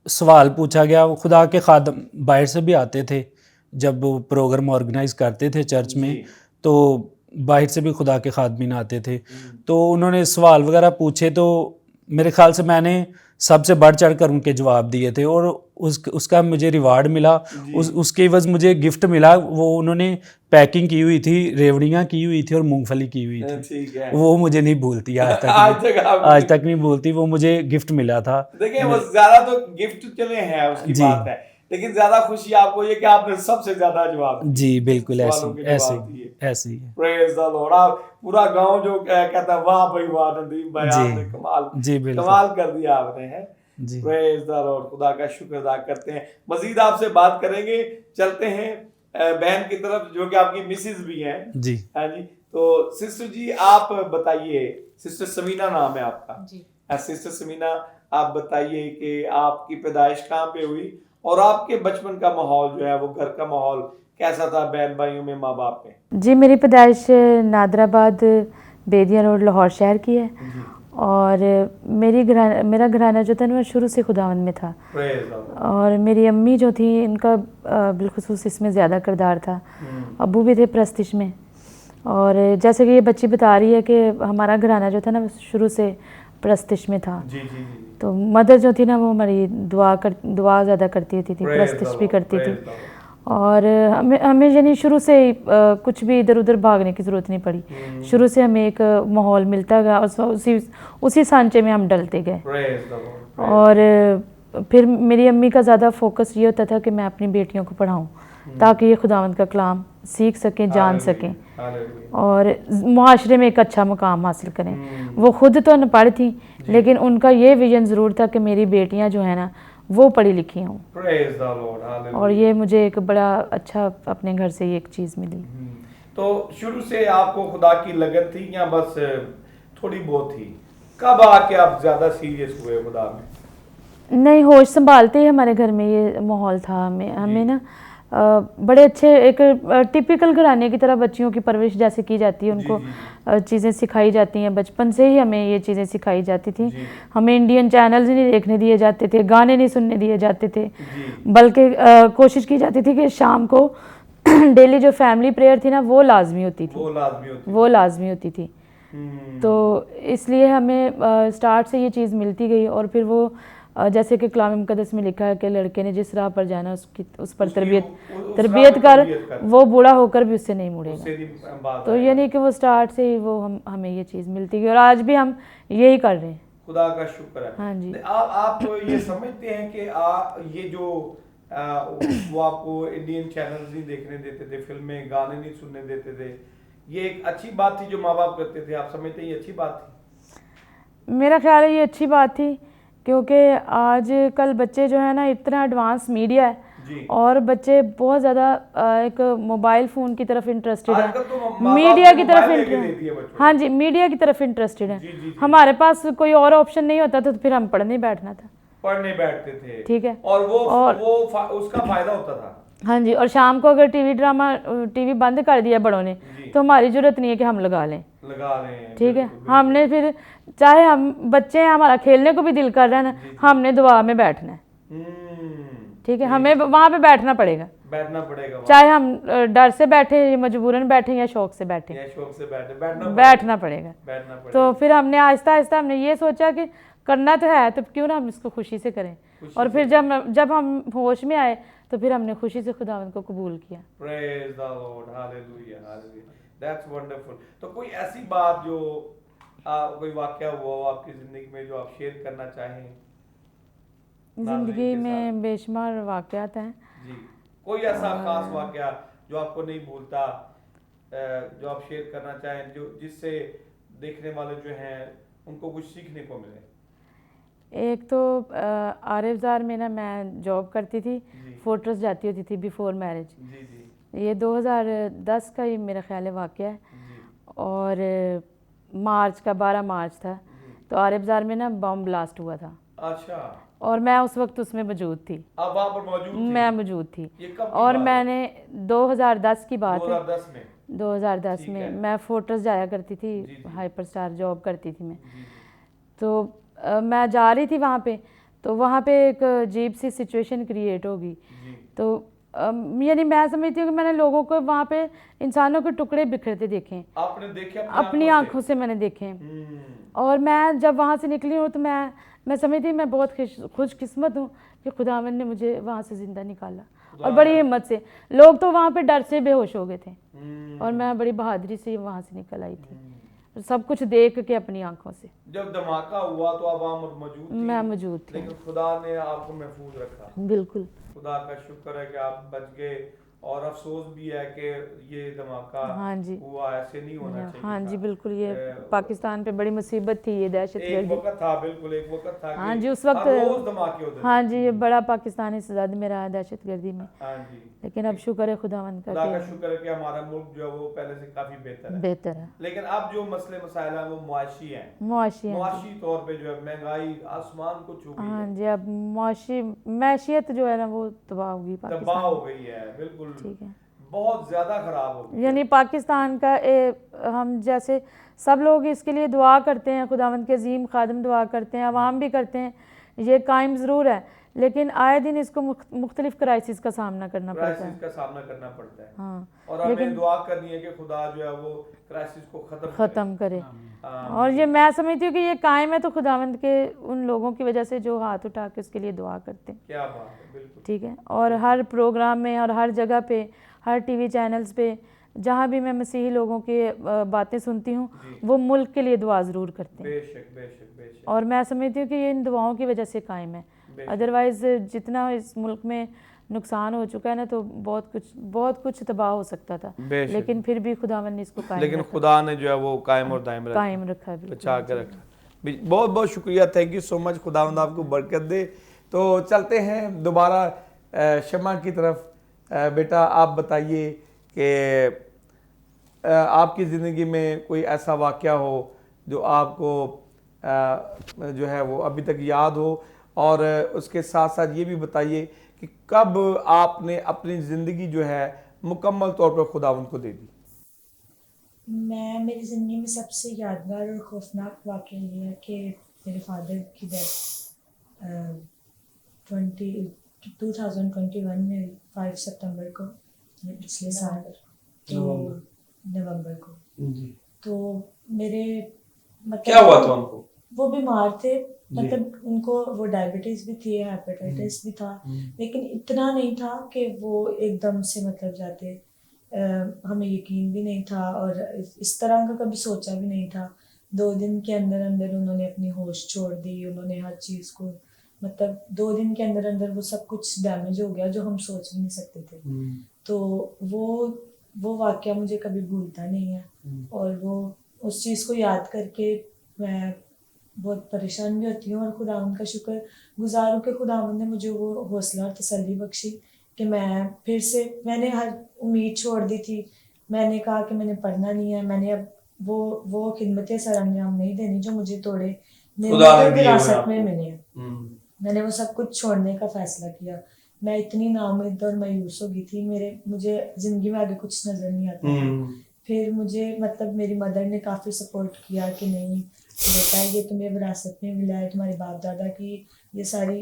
सवाल पूछा गया, खुदा के खादम बाहर से भी आते थे जब वो प्रोग्राम ऑर्गेनाइज करते थे चर्च में, तो बाहर से भी खुदा के खादमीन आते थे। तो उन्होंने सवाल वगैरह पूछे, तो मेरे ख्याल से मैंने सबसे बढ़ चढ़ कर उनके जवाब दिए थे, और उसका मुझे रिवार्ड मिला। उसके एवज मुझे गिफ्ट मिला। वो उन्होंने पैकिंग की हुई थी, रेवड़ियाँ की हुई थी और मूंगफली की हुई थी। वो मुझे नहीं भूलती आज तक नहीं भूलती। वो मुझे गिफ्ट मिला था। देखिए, वो ज्यादा तो गिफ्ट चले हैं उसकी बात है, लेकिन ज्यादा खुशी आपको ये कि आपने सबसे ज्यादा जवाब। जी बिल्कुल, ऐसे ही। Praise the Lord. पूरा गांव जो कहता है वाह भाई वाह, नदीम भाई आपने कमाल कर दिया आपने, है। Praise the Lord. खुदा का शुक्र अदा करते हैं। मजीद आपसे बात करेंगे, चलते हैं बहन की तरफ जो कि आपकी मिसेज भी हैं। जी हाँ जी। तो सिस्टर जी आप बताइए, सिस्टर समीना नाम है आपका जी। सिस्टर समीना, आप बताइए कि आपकी पैदाइश कहाँ पे हुई और आपके बचपन का माहौल जो है वो घर का माहौल कैसा था, बहन भाइयों में, माँ बाप में? जी, मेरी पैदाइश नादराबाद बेदिया रोड लाहौर शहर की है, और मेरा घराना जो था ना शुरू से खुदावंद में था। और मेरी अम्मी जो थी इनका बिलखुसूस इसमें ज़्यादा किरदार था। अब्बू भी थे प्रस्तिश में। और जैसे कि ये बच्ची बता रही है कि हमारा घराना जो था ना शुरू से प्रस्तिश में था। तो मदर जो थी ना वो हमारी दुआ ज़्यादा करती थी, प्रस्तिश भी करती थी। और हमें यानी शुरू से कुछ भी इधर उधर भागने की ज़रूरत नहीं पड़ी। शुरू से हमें एक माहौल मिलता गया और उसी सांचे में हम डलते गए। और फिर मेरी अम्मी का ज़्यादा फोकस ये होता था कि मैं अपनी बेटियों को पढ़ाऊँ ताकि ये खुदावंद का कलाम सीख सकें, जान सकें और मुआशरे में एक अच्छा मुकाम हासिल करें। वो खुद तो अनपढ़ थी, लेकिन उनका ये विजन ज़रूर था कि मेरी बेटियां जो है ना वो पढ़ी लिखी हों। और ये मुझे एक बड़ा अच्छा अपने घर से एक चीज़ मिली। तो शुरू से आपको खुदा की लगन थी या बस थोड़ी बहुत थी? कब आके आप ज़्यादा सीरियस हुए खुदा में? नहीं, होश संभालते ही हमारे घर में ये माहौल था। हमें ना बड़े अच्छे एक टिपिकल घराने की तरह बच्चियों की परवरिश जैसे की जाती है, उनको चीज़ें सिखाई जाती हैं। बचपन से ही हमें ये चीज़ें सिखाई जाती थी। हमें इंडियन चैनल्स नहीं देखने दिए जाते थे, गाने नहीं सुनने दिए जाते थे, बल्कि कोशिश की जाती थी कि शाम को डेली जो फैमिली प्रेयर थी ना वो लाजमी होती थी। तो इसलिए हमें स्टार्ट से ये चीज़ मिलती गई। और फिर वो जैसे कि कलाम मुक़द्दस में लिखा है कि लड़के ने जिस राह पर जाना उस पर उस तरबियत राह पर तरबियत कर। वो बूढ़ा होकर भी उससे नहीं मुड़ेगा। उससे नहीं बात तो आएगा। यानी कि वो स्टार्ट से ही वो हमें ये चीज़ मिलती है और आज भी हम यही कर रहे हैं। खुदा का शुक्र है। हाँ जी। आप ये समझते हैं कि ये जो वो आपको इंडियन चैनल्स नहीं देखने देते थे, फिल्में गाने नहीं सुनने देते थे, ये एक अच्छी बात थी जो माँ बाप करते थे? आप समझते हैं ये अच्छी बात थी? मेरा ख्याल है ये अच्छी बात थी, क्योंकि आज कल बच्चे जो है ना इतना एडवांस मीडिया है जी। और बच्चे बहुत ज़्यादा एक मोबाइल फ़ोन की तरफ इंटरेस्टेड आजकल तो है, माँ बाप मीडिया को की तरफ मोबाइल लेके देती है बच्चों इंटरेस्ट। को। हाँ जी, मीडिया की तरफ इंटरेस्टेड है। जी, जी, जी। हमारे पास कोई और ऑप्शन नहीं होता था तो फिर हम पढ़ने बैठना था। पढ़ने बैठते थे। ठीक है। और वो उसका फायदा होता था। हाँ जी, और शाम को अगर टीवी बंद कर दिया बड़ों ने जी। तो हमारी जरूरत नहीं है कि हम लगा लें। लगा रहे हैं। ठीक है, बिल्कुल, हमने फिर चाहे हम बच्चे हैं, हमारा खेलने को भी दिल कर रहा है ना, हमने दुआ में बैठना है। ठीक है, हमें वहाँ पे बैठना पड़ेगा, बैठना पड़ेगा वहाँ। चाहे हम डर से बैठे या मजबूरन बैठे या शौक से बैठे, या शौक से बैठना पड़ेगा। बैठना पड़ेगा। तो फिर हमने आहिस्ता आहिस्ता हमने ये सोचा कि करना तो है तो क्यों ना हम इसको खुशी से करें। और फिर जब हम होश में आए तो फिर हमने खुशी से खुदावंद को कबूल किया। Praise the Lord, hallelujah, hallelujah. That's wonderful. तो कोई ऐसी बात जो कोई वाकया हुआ हो आपकी जिंदगी में जो आप शेयर करना चाहें? जिंदगी में बेशुमार वाकयात हैं जी, कोई ऐसा खास वाकया जो आपको नहीं भूलता, जो आप शेयर करना चाहें, जो जिससे देखने वाले जो हैं उनको कुछ सीखने को मिले? एक तो आरिफजार में ना मैं जॉब करती थी, फोर्ट्रेस जाती होती थी बिफोर मैरिज। जी जी। ये 2010 का ही मेरा ख्याल है वाकया है। और मार्च का 12 मार्च था, तो आरिफजार में ना बम ब्लास्ट हुआ था। अच्छा। और मैं उस वक्त उसमें मौजूद थी। आप वहाँ पर मौजूद थी? मैं मौजूद थी। ये कब की और बात है? मैंने 2010 की बात है। 2010 में? 2010 ठीक में है। मैं फोर्ट्रेस जाया करती थी, जी, जी। हाइपर स्टार जॉब करती थी मैं। जी, जी। तो मैं जा रही थी वहाँ पे, तो वहाँ पे एक अजीब सी सिचुएशन क्रिएट होगी। जी। तो यानी मैं समझती हूँ कि मैंने लोगों को वहाँ पे इंसानों के टुकड़े बिखरते देखे। आपने देखे अपनी आंखों से मैंने देखे। और मैं जब वहाँ से निकली हूँ तो मैं समझती मैं बहुत खुशकिस्मत हूँ कि खुदावंद ने मुझे वहाँ से ज़िंदा निकाला, और बड़ी हिम्मत से। लोग तो वहाँ पे डर से बेहोश हो गए थे और मैं बड़ी बहादुरी से वहाँ से निकल आई थी, सब कुछ देख के अपनी आंखों से। जब धमाका हुआ तो आप वहाँ मौजूद थी? मैं मौजूद थी। लेकिन खुदा ने आपको महफूज रखा। बिल्कुल, खुदा का शुक्र है कि आप बच गए। और अफसोस भी है कि ये धमाका हाँ जी हुआ, ऐसे नहीं होना चाहिए हाँ जी था। बिल्कुल, ये पाकिस्तान पे बड़ी मुसीबत थी, ये दहशत एक गर्दी। वक्त था, बिल्कुल एक वक्त था हाँ कि जी, उस वक्त हर रोज धमाके होते थे। हाँ जी, ये बड़ा पाकिस्तानी सदद में रहा दहशत गर्दी में। हाँ जी। लेकिन अब शुक्र है खुदावंद का खुदा का कि शुक्र है कि हमारा मुल्क जो है वो पहले से काफी बेहतर है। लेकिन अब जो मसले मसाइल हैं वो मुआशी हैं। मुआशी तौर पे जो है महंगाई आसमान को छू गई हाँ है। जी, अब मैशियत जो है ना वो तबाह होगी, तबाह हो गई है, बिल्कुल। ठीक है, बहुत ज्यादा खराब हो गई। यानी पाकिस्तान का हम जैसे सब लोग इसके लिए दुआ करते हैं, खुदावंद के अजीम खादिम दुआ करते हैं, अवाम भी करते हैं, ये कायम ज़रूर है, लेकिन आए दिन इसको मुख्तलिफ क्राइसिस का सामना करना पड़ता है। हाँ, और हमें दुआ करनी है कि खुदा जो है वो क्राइसिस को ख़त्म करे। और ये मैं समझती हूँ कि ये कायम है तो खुदावंद के उन लोगों की वजह से जो हाथ उठा के उसके लिए दुआ करते हैं। क्या बात है, बिल्कुल ठीक है। और हर प्रोग्राम में और हर जगह पे, हर टीवी चैनल्स पे, जहाँ भी मैं मसीही लोगों की बातें सुनती हूँ, वो मुल्क के लिए दुआ ज़रूर करते हैं। बेशक बेशक बेशक। और मैं समझती हूँ कि ये इन दुआओं की वजह से कायम है, अदरवाइज़ जितना इस मुल्क में नुकसान हो चुका है ना, तो बहुत कुछ तबाह हो सकता था, लेकिन फिर भी खुदावन ने इसको कायम लेकिन खुदा ने जो है वो कायम और दायम रखा, बचा के रखा। बहुत बहुत शुक्रिया, थैंक यू सो मच। खुदावंद आपको बरकत दे। तो चलते हैं दोबारा शमा की तरफ। बेटा आप बताइए कि आपकी ज़िंदगी में कोई ऐसा वाक़या हो जो आपको जो है वो अभी तक याद हो, और उसके साथ साथ ये भी बताइए कि कब आपने अपनी ज़िंदगी जो है मुकम्मल तौर पर खुदावंद को दे दी। मेरी ज़िंदगी में सबसे यादगार और खौफनाक वाक़या ये है कि मेरे फादर की डेथ 2021 में 5 सितंबर को, पिछले साल, तो नवंबर को। तो मेरे क्या हुआ था उनको? वो बीमार थे मतलब उनको वो डायबिटीज भी थी, हेपेटाइटिस भी था, लेकिन इतना नहीं था कि वो एकदम से मतलब जाते। हमें यकीन भी नहीं था और इस तरह का कभी सोचा भी नहीं था। 2 दिन के अंदर अंदर उन्होंने अपनी होश छोड़ दी, उन्होंने हर चीज़ को मतलब 2 दिन के अंदर अंदर वो सब कुछ डैमेज हो गया जो हम सोच भी नहीं सकते थे। तो वो वाक़या मुझे कभी भूलता नहीं है और वो उस चीज़ को याद करके मैं बहुत परेशान भी होती हूँ और खुदावंद का शुक्र गुज़ार हूँ कि खुदावंद ने मुझे वो हौसला और तसल्ली बख्शी कि मैं फिर से मैंने हर उम्मीद छोड़ दी थी। मैंने कहा कि मैंने पढ़ना नहीं है, मैंने अब वो खिदमतें सर अंजाम नहीं देनी जो मुझे थोड़े विरासत में मिले हैं। मैंने वो सब कुछ छोड़ने का फैसला किया। मैं इतनी नाउम्मीद और मायूस हो गई थी, मुझे ज़िंदगी में आगे कुछ नज़र नहीं आता था। फिर मुझे मतलब मेरी मदर ने काफ़ी सपोर्ट किया कि नहीं बेटा, ये तुम्हें विरासत में मिला है, तुम्हारे बाप दादा की ये सारी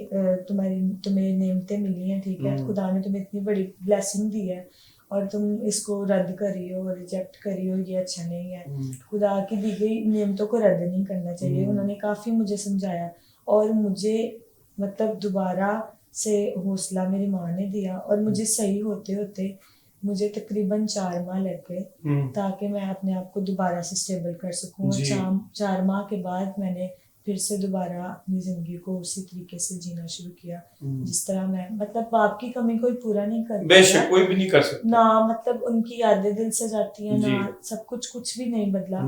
तुम्हें नेमतें मिली हैं, ठीक है, खुदा ने तुम्हें इतनी बड़ी ब्लेसिंग दी है और तुम इसको रद्द करी हो, रिजेक्ट करी हो, ये अच्छा नहीं है। खुदा की दी गई नेमतों को रद्द नहीं करना चाहिए। उन्होंने काफ़ी मुझे समझाया और मुझे मतलब दोबारा से हौसला मेरी माँ ने दिया और मुझे सही होते होते मुझे तकरीबन 4 माह लग गए ताकि मैं अपने आप को दोबारा से स्टेबल कर सकूं। और 4 माह के बाद मैंने फिर से दोबारा अपनी ज़िंदगी को उसी तरीके से जीना शुरू किया जिस तरह मैं मतलब बाप की कमी कोई पूरा नहीं कर पाया, बेशक कोई भी नहीं कर सकता ना, मतलब उनकी यादें दिल से जाती हैं ना, सब कुछ भी नहीं बदला,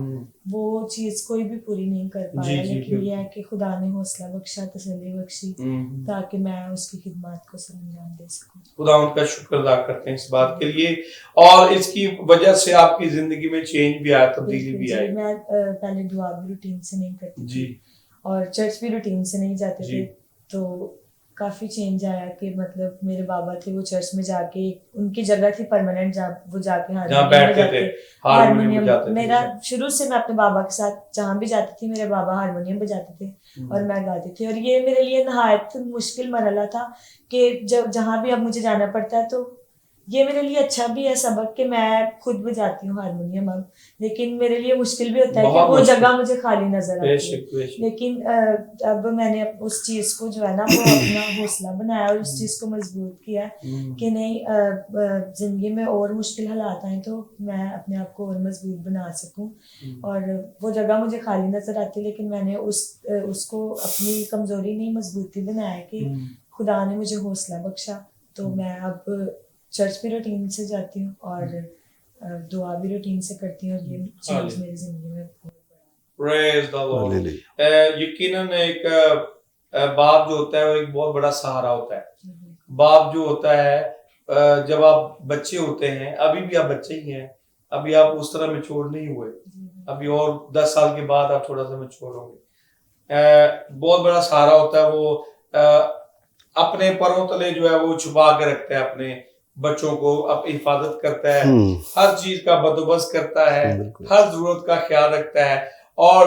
वो चीज़ कोई भी पूरी नहीं कर पाया। लेकिन ये है कि खुदा ने हौसला बख्शा, तसल्ली बख्शी ताकि मैं उसकी खिदमत को सर अंजाम दे सकूं। खुदा उनका शुक्र अदा करते हैं इस बात के लिए और इसकी वजह से आपकी जिंदगी में चेंज भी आया, तब्दीली भी आई। मैं पहले दुआ भी रूटीन से नहीं करती थी और चर्च भी रूटीन से नहीं जाते थे, तो काफ़ी चेंज आया कि मतलब मेरे बाबा थे, वो चर्च में जाके उनकी जगह थी परमानेंट जहाँ वो जाके हारमोनियम मेरा शुरू से मैं अपने बाबा के साथ जहाँ भी जाती थी मेरे बाबा हारमोनियम बजाते थे और मैं गाती थी। और ये मेरे लिए नहायत मुश्किल मरहला था कि जब जहाँ भी अब मुझे जाना पड़ता है तो ये मेरे लिए अच्छा भी है सबक कि मैं खुद बजाती हूँ हारमोनियम अब, लेकिन मेरे लिए मुश्किल भी होता है कि वो जगह मुझे खाली नजर आती है। लेकिन अब मैंने उस चीज़ को जो है ना वो अपना हौसला बनाया और उस चीज़ को मजबूत किया कि नहीं, जिंदगी में और मुश्किल हालात आए तो मैं अपने आप को और मजबूत बना सकूं। और वो जगह मुझे खाली नजर आती, लेकिन मैंने उसको अपनी कमजोरी नहीं मजबूती बनाया कि खुदा ने मुझे हौसला बख्शा। तो मैं अब चर्च भी रूटीन से जाती हूँ और दुआ भी रूटीन से करती हूँ और ये चीज मेरी जिंदगी में प्रेज द लॉर्ड। यकीनन एक बाप जो होता है वो एक बहुत बड़ा सहारा होता है। बाप जो होता है जब आप बच्चे होते हैं, अभी भी आप बच्चे ही हैं, अभी आप उस तरह मैच्योर नहीं हुए, अभी और 10 साल के बाद आप थोड़ा सा मैच्योर होंगे। बहुत बड़ा सहारा होता है वो, अपने परों तले जो है वो छुपा के रखता है, अपने बच्चों को अपनी हिफाजत करता है, हर चीज का बंदोबस्त करता है, हर जरूरत का ख्याल रखता है और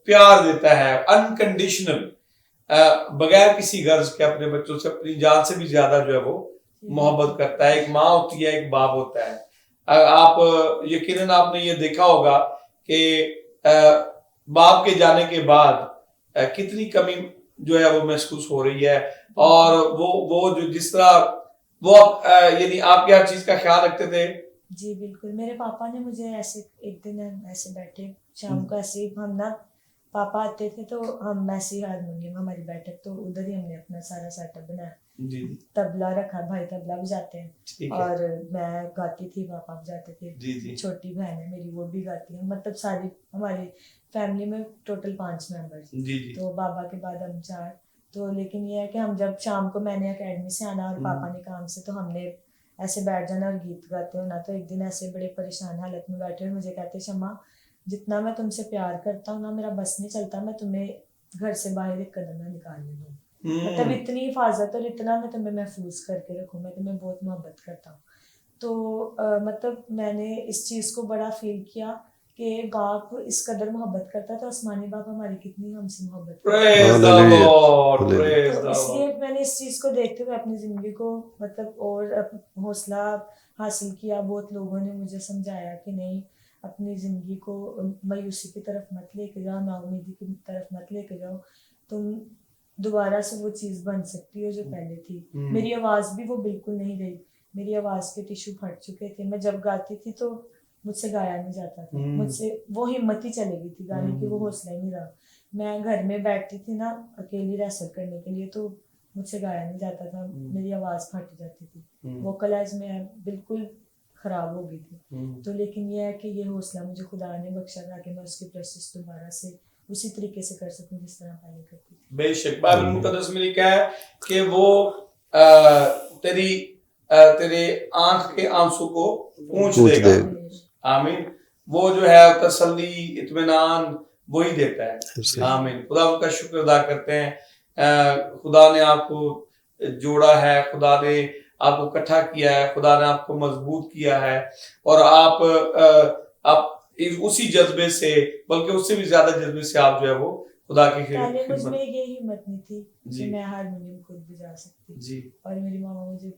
प्यार देता है अनकंडीशनल, बगैर किसी गर्ज के अपने बच्चों से अपनी जान से भी ज्यादा जो है वो मोहब्बत करता है। एक माँ होती है, एक बाप होता है। आप यकीनन आपने ये देखा होगा कि बाप के जाने के बाद कितनी कमी जो है वो महसूस हो रही है और वो जो जिस तरह वो यानी आपके हर चीज का ख्याल रखते थे। जी बिल्कुल, मेरे पापा ने मुझे ऐसे एक दिन हम ऐसे बैठे शाम को, ऐसे हम ना पापा आते थे तो हम ऐसे ही हारमोनियम हमारी बैठक तो उधर ही हमने अपना सारा सेटअप बनाया, तबला रखा, भाई तबला बजाते हैं और मैं गाती थी, पापा बजाते थे, छोटी बहन है मेरी वो भी गाती है, मतलब सारी हमारी फैमिली में टोटल 5 मेंबर्स, तो बाबा के बाद हम 4। तो लेकिन ये है कि हम जब शाम को मैंने एकेडमी से आना और पापा ने काम से, तो हमने ऐसे बैठ जाना और गीत गाते हो ना। तो एक दिन ऐसे बड़े परेशान हालत में बैठे और मुझे कहते शम्मा, जितना मैं तुमसे प्यार करता हूँ ना, मेरा बस नहीं चलता मैं तुम्हें घर से बाहर एक कदम ना निकालने दूँ, मतलब इतनी हिफाजत और इतना मैं तुम्हें महफूज करके रखूँ, मैं तुम्हें बहुत मोहब्बत करता हूँ। तो मतलब मैंने इस चीज़ को बड़ा फील किया कि बाप इस कदर मोहब्बत करता है तो आसमानी बाप हमारी कितनी हमसे मोहब्बत करता है। तो इसलिए मैंने इस चीज़ को देखते हुए अपनी ज़िंदगी को मतलब और हौसला हासिल किया। बहुत लोगों ने मुझे समझाया कि नहीं, अपनी ज़िंदगी को मायूसी की तरफ मत लेके जाओ, नाउमीदी की तरफ मत लेके जाओ। तुम दोबारा से वो चीज़ बन सकती हो जो पहले थी। मेरी आवाज़ भी वो बिल्कुल नहीं रही, मेरी आवाज़ के टिश्यू फट चुके थे। मैं जब गाती थी तो मुझसे गाया नहीं जाता था, मुझसे वो हिम्मत ही चली गई थी गाने की, वो हौसला ही नहीं रहा। मैं घर में बैठती थी ना अकेली रेसल करने के लिए, तो मुझसे गाया नहीं जाता था, मेरी आवाज़ फट जाती थी, वोकलाइज में बिल्कुल ख़राब हो गई थी। तो लेकिन यह है कि ये हौसला मुझे खुदा ने बख्शा था कि मैं उसकी प्रोसेस दोबारा से उसी तरीके से कर सकूं जिस तरह पहले करती थी। बेशक बाइबल मुकद्दस में लिखा है कि वो तेरे आंख के आंसू को पूंछ देगा। आमीन। वो जो है तसल्ली, इत्मीनान वही देता है। आमीन। खुदा उनका शुक्र अदा करते हैं। खुदा ने आपको जोड़ा है, खुदा ने आपको इकट्ठा किया है, खुदा ने आपको मजबूत किया है, और आप उसी जज्बे से, बल्कि उससे भी ज्यादा जज्बे से आप जो है वो खुदा की पहले मुझ में ये हिम्मत नहीं थी कि मैं हारमोनियम खुद बजा सकती जी। और मेरी मामा मुझे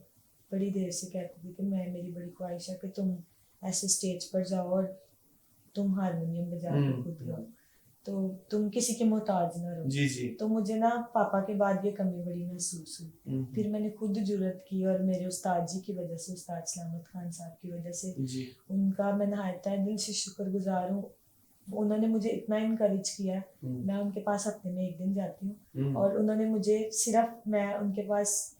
बड़ी देर से कहती थी कि मेरी बड़ी ख्वाहिश है कि तुम ऐसे स्टेज पर जाओ और तुम हारमोनियम बजा के खुद गाओ, तो तुम किसी के मोहताज ना रहो। जी जी। तो मुझे ना पापा के बाद ये कमी बड़ी महसूस हुई। फिर मैंने खुद जुर्रत की और मेरे उस्ताद जी की वजह से, उस्ताद सलामत खान साहब की वजह से जी। उनका मैं नहायत दिल से शुक्रगुजार हूँ। उन्होंने मुझे इतना इनकरेज किया है। मैं उनके पास हफ्ते में 1 दिन जाती हूँ और उन्होंने मुझे सिर्फ, मैं उनके पास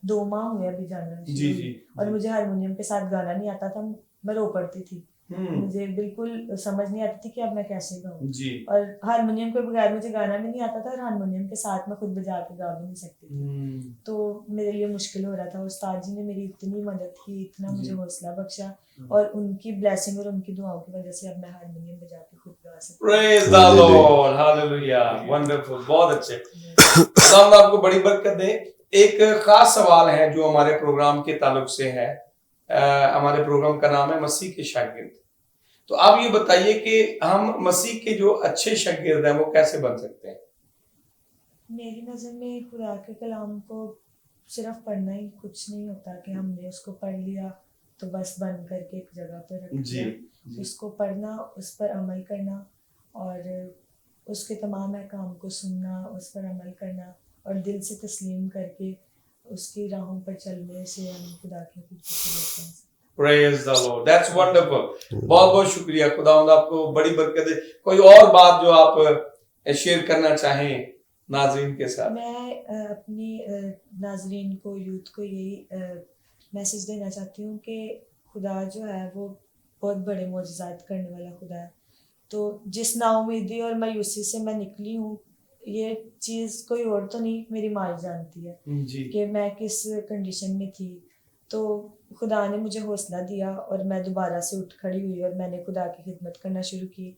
2 माह हुए अभी जाना जी जी। और मुझे हारमोनियम के साथ गाना नहीं आता था, मैं रो पड़ती थी, मुझे बिल्कुल समझ नहीं आती थी कि अब मैं कैसे गाऊं जी। और हारमोनियम के बगैर मुझे गाना भी नहीं आता था और हारमोनियम के साथ मैं खुद बजा के गा भी नहीं सकती थी। तो मेरे लिए मुश्किल हो रहा था। उस्ताद जी ने मेरी इतनी मदद की, इतना मुझे हौसला बख्शा और उनकी ब्लेसिंग और उनकी दुआओं की वजह से अब मैं हारमोनियम बजा के खुद गा सकती हूँ। Praise the lord, hallelujah, wonderful, बहुत अच्छे। खुदा आपको बड़ी बरकत दे। एक खास सवाल है जो हमारे प्रोग्राम के ताल्लुक से है। हमारे प्रोग्राम का नाम है मसीह के शागिर्द। तो आप ये बताइए कि हम मसीह के जो अच्छे शागिर्द हैं वो कैसे बन सकते हैं? मेरी नज़र में खुदा के कलाम को सिर्फ पढ़ना ही कुछ नहीं होता कि हमने उसको पढ़ लिया तो बस बंद करके एक जगह पर रख दिया। उसको पढ़ना, उस पर अमल करना और उसके तमाम अहकाम को सुनना, उस पर अमल करना और दिल से तस्लीम करके उसकी राहों पर चलने से हम खुदा के पीछे लेते हैं। Praise the Lord, that's wonderful। बहुत बहुत शुक्रिया, खुदावंद आपको बड़ी बरकत दे। कोई और बात जो आप शेयर करना चाहें नाज़रीन के साथ? मैं अपनी नाज़रीन को, यूथ को यही मैसेज देना चाहती हूँ कि खुदा जो है वो बहुत बड़े मौजज़ात करने वाला खुदा है। तो जिस नाउमीदी और मायूसी से मैं निकली हूँ, ये चीज़ कोई और तो नहीं, मेरी माँ जानती है कि मैं किस कंडीशन में थी। तो खुदा ने मुझे हौसला दिया और मैं दोबारा से उठ खड़ी हुई और मैंने खुदा की खिदमत करना शुरू की।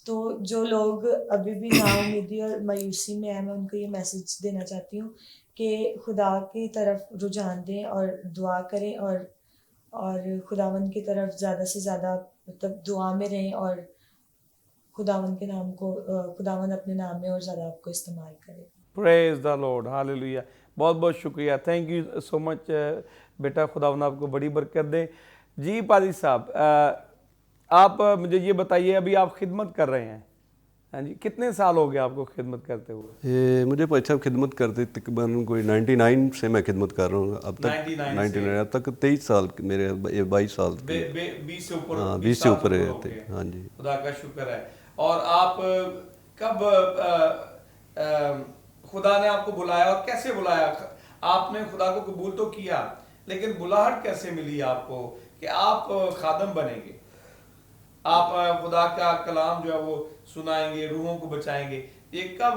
तो जो लोग अभी भी नाउमीदी और मायूसी में हैं, मैं उनको ये मैसेज देना चाहती हूँ कि खुदा की तरफ रुझान दें और दुआ करें और खुदावंद की तरफ ज़्यादा से ज़्यादा मतलब दुआ में रहें और खुदावंद के नाम को, खुदावंद अपने नाम में और ज़्यादा आपको इस्तेमाल करे। प्रेज द लॉर्ड, हालेलुया, बहुत बहुत शुक्रिया, थैंक यू सो मच बेटा, खुदावंद आपको बड़ी बरकत दे। जी पादी साहब, आप मुझे ये बताइए, अभी आप खिदमत कर रहे हैं, हाँ जी, कितने साल हो गए आपको खिदमत करते हुए? मुझे अच्छा खिदमत करते तकरीबन कोई 99 से मैं खिदमत कर रहा हूँ अब तक। 99 अब तक 23 साल मेरे, 22 साल 20 से ऊपर। हाँ, 20 से ऊपर रहते। हाँ जी, खुदा का शुक्र है। और आप कब खुदा ने आपको बुलाया और कैसे बुलाया? आपने खुदा को कबूल तो किया, लेकिन बुलाहट कैसे मिली आपको कि आप खादम बनेंगे, आप खुदा का कलाम जो है वो सुनाएंगे, रूहों को बचाएंगे? ये कब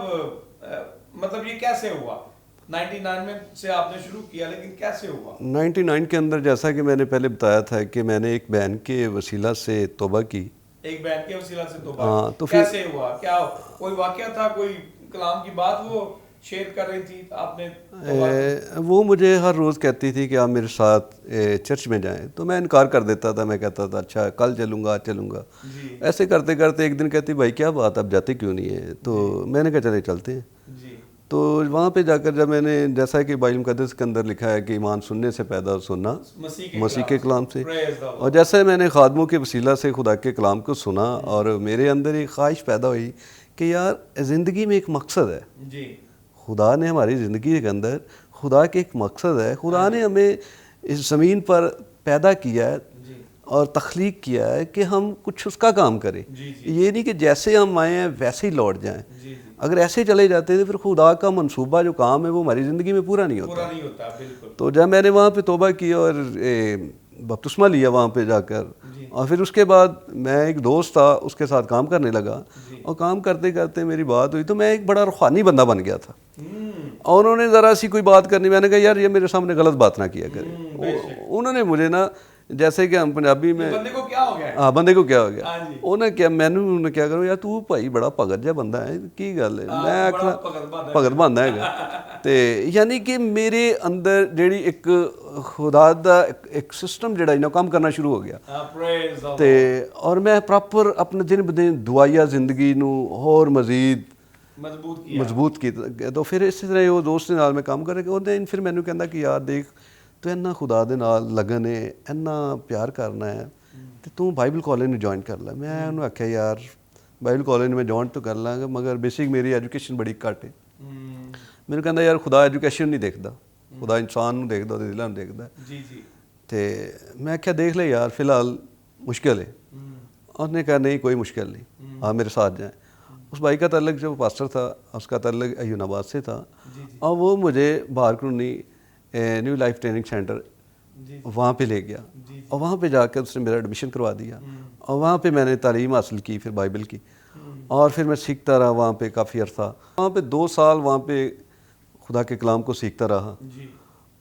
मतलब ये कैसे हुआ? 99 में से आपने शुरू किया, लेकिन कैसे हुआ? 99 के अंदर जैसा कि मैंने पहले बताया था कि मैंने एक बहन के वसीला से तौबा की। एक बहन के वसीला से तौबा? हाँ, तो फिर कैसे हुआ? क्या कोई वाकया था, कोई कलाम की बात वो शेयर कर रही थी आपने? वो मुझे हर रोज़ कहती थी कि आप मेरे साथ चर्च में जाएं, तो मैं इनकार कर देता था। मैं कहता था अच्छा कल चलूँगा चलूँगा। ऐसे करते करते एक दिन कहती भाई क्या बात, आप जाते क्यों नहीं है? तो मैंने कहा चले चलते हैं। जी। तो वहाँ पे जाकर जब मैंने, जैसा कि बाइबल मुक़द्दस के अंदर लिखा है कि ईमान सुनने से पैदा और सुनना मसीह के कलाम से, और जैसे मैंने खादमों के वसीला से खुदा के कलाम को सुना और मेरे अंदर एक ख्वाहिश पैदा हुई कि यार ज़िंदगी में एक मकसद है जी। खुदा ने हमारी ज़िंदगी के अंदर खुदा के एक मकसद है। खुदा ने हमें इस ज़मीन पर पैदा किया है और तख्लीक किया है कि हम कुछ उसका काम करें। ये नहीं कि जैसे हम आए हैं वैसे ही लौट जाएं। अगर ऐसे चले जाते तो फिर खुदा का मंसूबा जो काम है वो हमारी ज़िंदगी में पूरा नहीं होता। बिल्कुल। तो जब मैंने वहाँ पे तौबा की और बपतिस्मा लिया वहाँ पे जाकर, और फिर उसके बाद मैं एक दोस्त था उसके साथ काम करने लगा, और काम करते करते मेरी बात हुई तो मैं एक बड़ा रूहानी बंदा बन गया था। और उन्होंने ज़रा सी कोई बात करनी, मैंने कहा यार ये मेरे सामने गलत बात ना किया करें। उन्होंने मुझे ना, जैसे कि हम पंजाबी में बंदे को क्या हो गया, हाँ बंदे को क्या हो गया, उन्हें क्या, मैंने क्या करूँ यार तू भाई बड़ा भगत जिहा बंदा है, की गल है, मैं आखना भगत बनदा है ते यानी कि मेरे अंदर जेड़ी एक खुदा दा एक सिस्टम जेड़ा इन्ना काम करना शुरू हो गया ते और मैं प्रॉपर अपने दिन ब दिन दुआया जिंदगी नू होर मजीद मजबूत किया। तो फिर इस तरह वो दोस्त नाल मैं काम कर रहा, फिर मैंने कहना कि यार देख तो इन्ना खुदा दे नाल लगन है, इन्ना प्यार करना है तो तू बाइबल कॉलेज में ज्वाइन कर लै। मैं उन्होंने आख्या यार बाइबल कॉलेज में ज्वाइन तो कर लाँगा मगर बेसिक मेरी एजुकेशन बड़ी घट है। मैंने कहना यार खुदा एजुकेशन नहीं देखता, खुदा इंसान नूं देखदा, ओहदे दिलां नूं देखदा ते मैं आख्या देख ले यार फिलहाल मुश्किल है। उसने कहा नहीं कोई मुश्किल नहीं, आप मेरे साथ जाएँ। उस भाई का तल्लक जो पास्टर था उसका तल्लक अयूनाबाद से था, और वो मुझे बाहर colony new life training centre वहाँ पे ले गया, और वहाँ पे जाकर उसने मेरा एडमिशन करवा दिया, और वहाँ पे मैंने तालीम हासिल की फिर बाइबल की, और फिर मैं सीखता रहा वहाँ पे काफ़ी अर्सा। वहाँ पे 2 साल वहाँ पे खुदा के कलाम को सीखता रहा,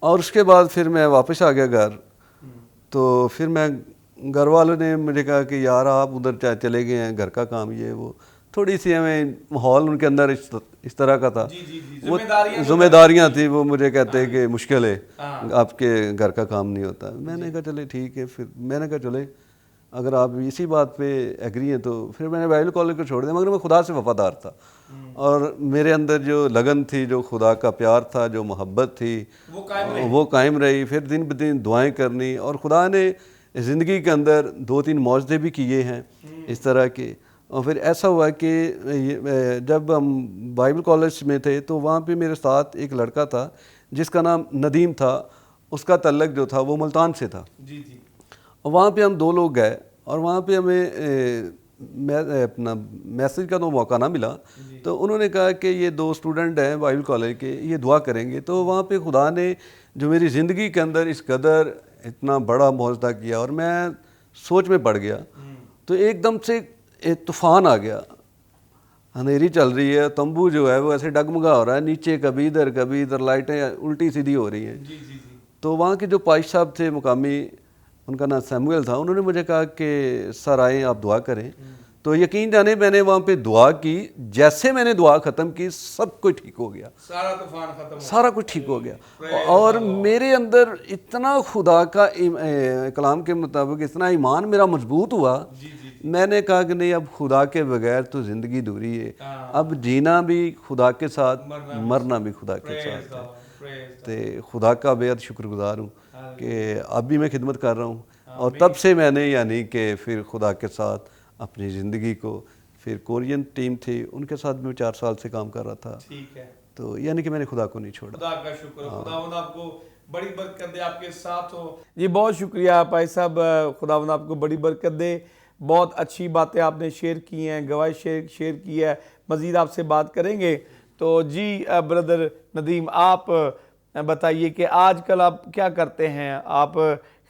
और उसके बाद फिर मैं वापस आ गया घर। तो फिर मैं, घर वालों ने मुझे कहा कि यार आप उधर चले गए हैं, घर का काम ये वो, थोड़ी सी हमें माहौल उनके अंदर इस तरह का था, वो जिम्मेदारियाँ थी, वो मुझे कहते हैं कि मुश्किल है आपके घर का काम नहीं होता। मैंने कहा चले ठीक है, फिर मैंने कहा चले अगर आप इसी बात पे एग्री हैं तो फिर मैंने बाइबल कॉलेज को छोड़ दिया। मगर मैं खुदा से वफादार था, और मेरे अंदर जो लगन थी, जो खुदा का प्यार था, जो मोहब्बत थी वो कायम रही। फिर दिन ब दिन दुआएँ करनी, और खुदा ने ज़िंदगी के अंदर 2-3 मौजदे भी किए हैं इस तरह के। और फिर ऐसा हुआ कि जब हम बाइबल कॉलेज में थे तो वहाँ पे मेरे साथ एक लड़का था जिसका नाम नदीम था, उसका तल्लक जो था वो मुल्तान से था। और वहाँ पे हम 2 लोग गए, और वहाँ पे हमें अपना मैसेज का तो मौका ना मिला, तो उन्होंने कहा कि ये 2 स्टूडेंट हैं बाइबल कॉलेज के, ये दुआ करेंगे। तो वहाँ पे खुदा ने जो मेरी ज़िंदगी के अंदर इस कदर इतना बड़ा मौजदा किया, और मैं सोच में पड़ गया। तो एकदम से एक तूफ़ान आ गया, अंधेरी चल रही है, तंबू जो है वो ऐसे डगमगा हो रहा है, नीचे कभी इधर लाइटें उल्टी सीधी हो रही हैं। तो वहाँ के जो पाइश साहब थे मुकामी, उनका नाम सैमुअल था, उन्होंने मुझे कहा कि सर आए आप दुआ करें। तो यकीन जाने मैंने वहाँ पे दुआ की, जैसे मैंने दुआ ख़त्म की सब कुछ ठीक हो गया, सारा तूफान खत्म, सारा कुछ ठीक हो गया। और मेरे अंदर इतना खुदा का कलाम के मुताबिक इतना ईमान मेरा मजबूत हुआ। मैंने कहा कि नहीं अब खुदा के बगैर तो ज़िंदगी अधूरी है, अब जीना भी खुदा के साथ, मरना भी खुदा के साथ है। तो खुदा का बेहद शुक्रगुजार हूँ कि अब भी मैं खिदमत कर रहा हूँ, और तब से मैंने यानी कि फिर खुदा के साथ अपनी ज़िंदगी को, फिर कोरियन टीम थी उनके साथ भी 4 साल से काम कर रहा था। ठीक है, तो यानी कि मैंने खुदा को नहीं छोड़ा। खुदा का शुक्र, खुदावंद आपको बड़ी बरकत दे, आपके साथ हो जी। बहुत शुक्रिया भाई साहब, खुदावंद आपको बड़ी बरकत दे। बहुत अच्छी बातें आपने शेयर की हैं, गवाही शेयर की है, मज़ीद आपसे बात करेंगे। तो जी ब्रदर नदीम, आप बताइए कि आजकल आप क्या करते हैं? आप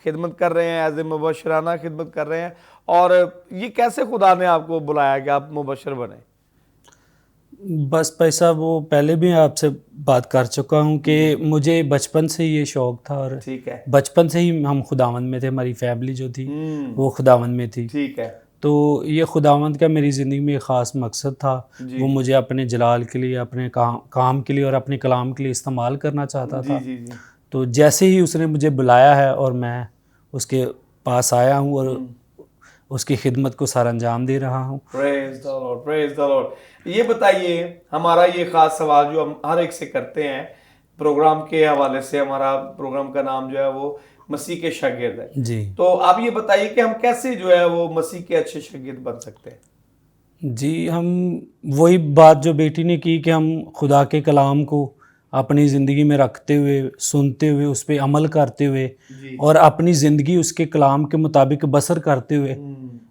खिदमत कर रहे हैं, एज ए मुबशराना खिदमत कर रहे हैं, और ये कैसे खुदा ने आपको बुलाया कि आप मुबशर बने? बस भाई साहब, वो पहले भी आपसे बात कर चुका हूँ कि मुझे बचपन से ये शौक़ था, और ठीक है, बचपन से ही हम खुदावंद में थे, हमारी फैमिली जो थी वो खुदावंद में थी। ठीक है, तो ये खुदावंद का मेरी ज़िंदगी में एक ख़ास मकसद था, वो मुझे अपने जलाल के लिए, अपने काम के लिए और अपने कलाम के लिए इस्तेमाल करना चाहता था। तो जैसे ही उसने मुझे बुलाया है और मैं उसके पास आया हूँ, और उसकी खिदमत को सर अंजाम दे रहा हूँ। Praise the Lord, praise the Lord. ये बताइए, हमारा ये खास सवाल जो हम हर एक से करते हैं प्रोग्राम के हवाले से, हमारा प्रोग्राम का नाम जो है वो मसीह के शागिर्द है। जी तो आप ये बताइए कि हम कैसे जो है वो मसीह के अच्छे शागिर्द बन सकते हैं। जी, हम वही बात जो बेटी ने की कि हम खुदा के कलाम को अपनी ज़िंदगी में रखते हुए, सुनते हुए, उस पर अमल करते हुए और अपनी ज़िंदगी उसके कलाम के मुताबिक बसर करते हुए,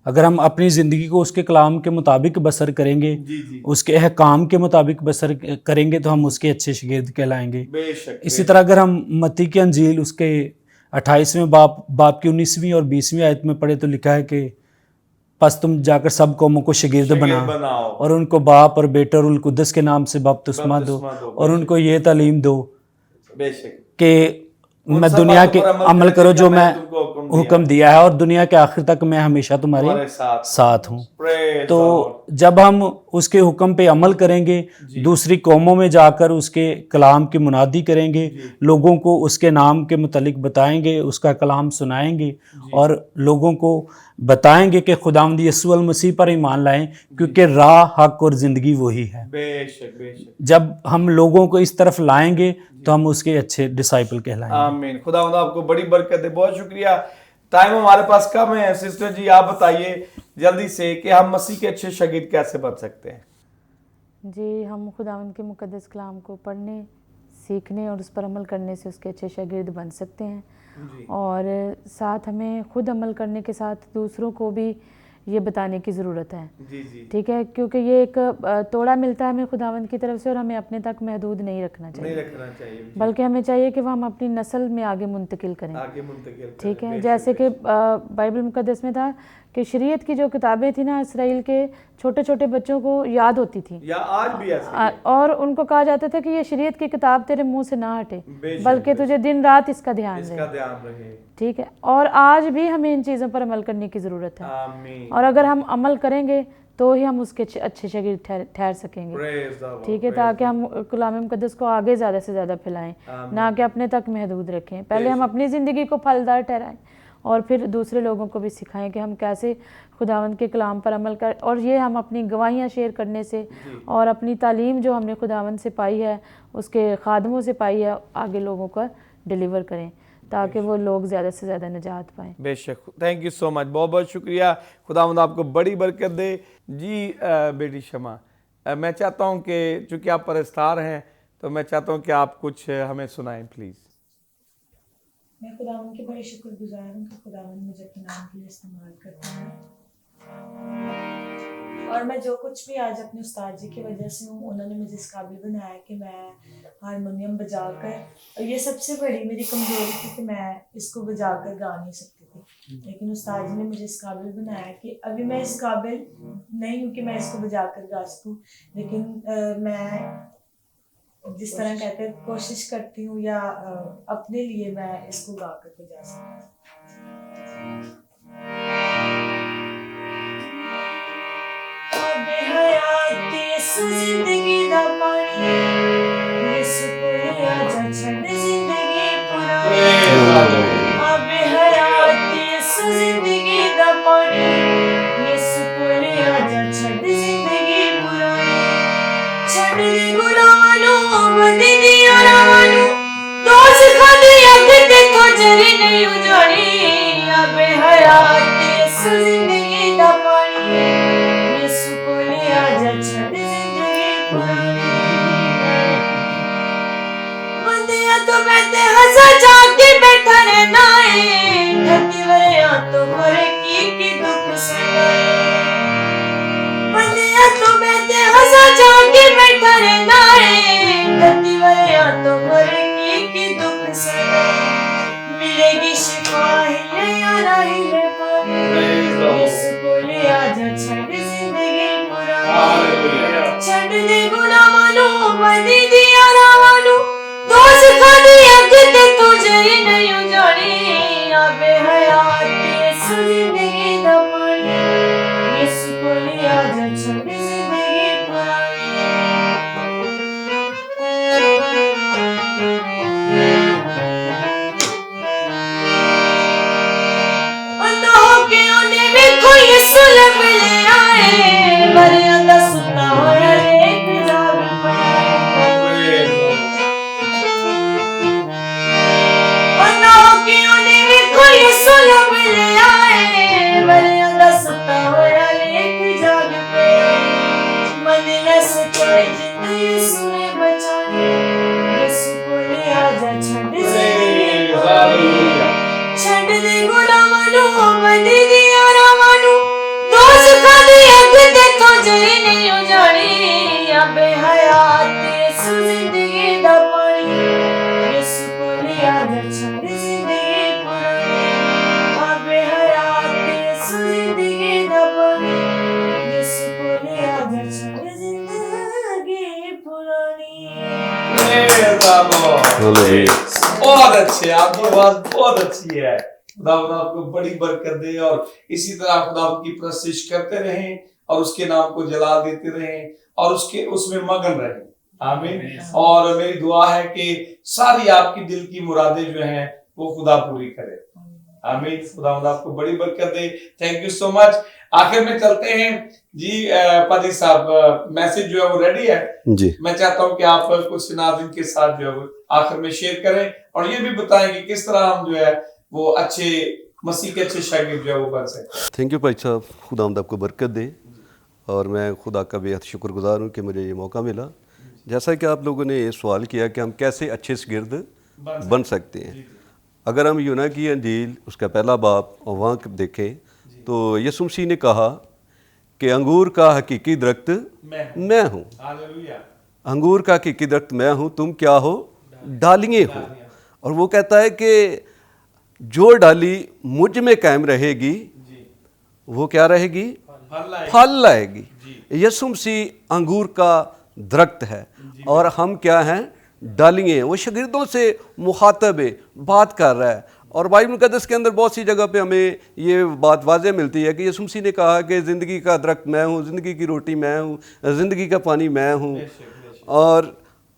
अगर हम अपनी ज़िंदगी को उसके कलाम के मुताबिक बसर करेंगे, उसके अहकाम के मुताबिक बसर करेंगे, तो हम उसके अच्छे शागिर्द कहलाएंगे। बेशक। इसी तरह अगर हम मत्ती की अंजील उसके 28वें बाब की 19वीं और 20वीं आयत में पढ़े तो लिखा है कि बस तुम जाकर सब कौमों को शागिर्द बनाओ और उनको बाप और बेटे और उल कुद्दस के नाम से बपतिस्मा दो और उनको ये तालीम दो कि मैं दुनिया के अमल करो जो मैं हुक्म दिया है और दुनिया के आखिर तक मैं हमेशा तुम्हारे साथ हूँ। तो जब हम उसके हुक्म पे अमल करेंगे, दूसरी कौमों में जाकर उसके कलाम की मुनादी करेंगे, लोगों को उसके नाम के मुतालिक बताएंगे, उसका कलाम सुनाएंगे और लोगों को बताएंगे कि खुदावंद यीशु अल मसीह पर ईमान लाएं, क्योंकि राह, हक और ज़िंदगी वही है। बेशक बेशक। जब हम लोगों को इस तरफ लाएंगे तो हम उसके अच्छे डिसाइपल कहलाएंगे। आमीन। खुदावंद आपको बड़ी बरकत दे। बहुत शुक्रिया। टाइम हमारे पास कम है। सिस्टर जी आप बताइए जल्दी से कि हम मसीह के अच्छे शागिर्द कैसे बन सकते हैं। जी, हम खुदावंद के मुकद्दस कलाम को पढ़ने, सीखने और उस पर अमल करने से उसके अच्छे शागिर्द बन सकते हैं। और साथ हमें खुद अमल करने के साथ दूसरों को भी ये बताने की ज़रूरत है। ठीक है, क्योंकि ये एक तोड़ा मिलता है हमें खुदावंद की तरफ से और हमें अपने तक महदूद नहीं रखना चाहिए, बल्कि हमें चाहिए कि वह हम अपनी नस्ल में आगे मुंतकिल करें। ठीक है, जैसे कि बाइबल मुकद्दस में था कि शरीयत की जो किताबें थी ना, इसराइल के छोटे छोटे बच्चों को याद होती थी, या आज भी ऐसे और उनको कहा जाता था कि ये शरीयत की किताब तेरे मुंह से ना हटे, बल्कि तुझे दिन रात इसका ध्यान रहे। ठीक है, और आज भी हमें इन चीज़ों पर अमल करने की ज़रूरत है। और अगर हम अमल करेंगे तो ही हम उसके अच्छे शागिर्द ठहर सकेंगे। ठीक है, ताकि हम कलाम मुकद्दस को आगे ज़्यादा से ज़्यादा फैलाएं, ना कि अपने तक महदूद रखें। पहले हम अपनी ज़िंदगी को फलदार ठहराएं और फिर दूसरे लोगों को भी सिखाएं कि हम कैसे खुदावंद के कलाम पर अमल कर, और ये हम अपनी गवाहियाँ शेयर करने से और अपनी तालीम जो हमने खुदावंद से पाई है, उसके खादमों से पाई है, आगे लोगों को डिलीवर करें ताकि वो लोग ज़्यादा से ज़्यादा निजात पाएँ। बेशक। थैंक यू सो मच, बहुत बहुत शुक्रिया। खुदावंद आपको बड़ी बरकत दे। जी बेटी शमा, मैं चाहता हूँ कि चूँकि आप परस्तार हैं तो मैं चाहता हूँ कि आप कुछ हमें सुनाएं प्लीज़। मैं खुदावंद की बड़ी शुक्रगुजार हूँ कि खुदावंद मुझे अपने नाम के लिए इस्तेमाल करता है, और मैं जो कुछ भी आज अपने उस्ताद जी की वजह से हूँ, उन्होंने मुझे इस काबिल बनाया कि मैं हारमोनियम बजाकर, और ये सबसे बड़ी मेरी कमज़ोरी थी कि मैं इसको बजाकर गा नहीं सकती थी, लेकिन उस्ताद जी ने मुझे इस काबिल बनाया कि अभी मैं इस काबिल नहीं हूँ कि मैं इसको बजाकर गा सकूँ, लेकिन मैं जिस तरह कहते हैं कोशिश करती हूँ, या अपने लिए मैं इसको गा कर बजा सकती हूँ। जिंदगी दा पानी यीशु कोले आजा छड़ जिंदगी पुरानी, अबे हयात यीशु जिंदगी दा पानी यीशु कोले आजा छड़ जिंदगी पुरानी, छड़ दे गुनाह नु बदी दी आरामां नु, दोस्त खादी अग ते तो जरी नहीं उजाड़ी, अबे हयात यीशु जिंदगी दा पानी यीशु कोले आजा छड़ जिंदगी पुरानी, बंदियां तो बैठे हंसा जाके बैठा रहना है, ठगी वरिया तो करे की दुख सुनाए, बंदियां तो बैठे हंसा जाके बैठा रहना है, ठगी वरिया तो करे की दुख सुनाए, मिलेगी शिफा हिले यारा हिले पानी, यीशु कोले आजा छड़ जिंदगी पुरानी, छड़ दे गुनाहां नु बदी दी आरामां नु, दोस्त खादी अग ते तू जरी नहीं उजाड़ी, अबे हयात यीशु जिंदगी दा पानी यीशु कोले आजा छड़ जिंदगी पुरानी। जरी नहीं जानी अबे हयात यीशु जिंदगी दा पानी यीशु कोले आदर छड़ जिंदगी पुरानी अबे हयात यीशु जिंदगी दा पानी यीशु कोले आदर छड़ जिंदगी पुरानी। बहुत अच्छे, आपकी आवाज बहुत अच्छी है। खुदा आपको बड़ी बरकत दे और इसी तरह खुदा की प्रशिश करते रहें और उसके नाम को जला देते रहें और उसमें मगन रहें। आमीन। और मेरी दुआ है कि सारी आपकी दिल की मुरादें जो हैं वो खुदा पूरी करे। आमीन। खुदा आपको बड़ी बरकत दे। Thank you so much. आखिर में चलते हैं जी। पादी साहब, मैसेज जो है वो रेडी है जी। मैं चाहता हूं कि आप कुछ नाज़रीन के साथ जो है वो आखिर में शेयर करें और ये भी बताएं कि किस तरह हम जो है वो अच्छे मसीह के अच्छे शागिर्द जो है वो बन सकते। थैंक यू भाई साहब, खुदा आपको बरकत दे। और मैं खुदा का बेहद शुक्रगुजार हूँ कि मुझे ये मौका मिला। जैसा कि आप लोगों ने ये सवाल किया कि हम कैसे अच्छे शागिर्द बन सकते हैं। अगर हम यूना की अंजील उसका पहला बाब और वहाँ देखें तो यीशु मसीह ने कहा कि अंगूर का हकीकी दरख्त मैं हूँ। अंगूर का हकीकी दरख्त मैं हूँ, तुम क्या हो? डालियाँ हो। और वो कहता है कि जो डाली मुझ में कायम रहेगी वो क्या रहेगी? फल लाएगी। यीशु मसीह अंगूर का दरख्त है और हम क्या हैं? डालियाँ। वो शागिर्दों से मुखातब है, बात कर रहा है। और बाइबल मुक़द्दस के अंदर बहुत सी जगह पे हमें ये बात वाज़ेह मिलती है कि यीशु मसीह ने कहा कि ज़िंदगी का दरख्त मैं हूँ, ज़िंदगी की रोटी मैं हूँ, ज़िंदगी का पानी मैं हूँ। और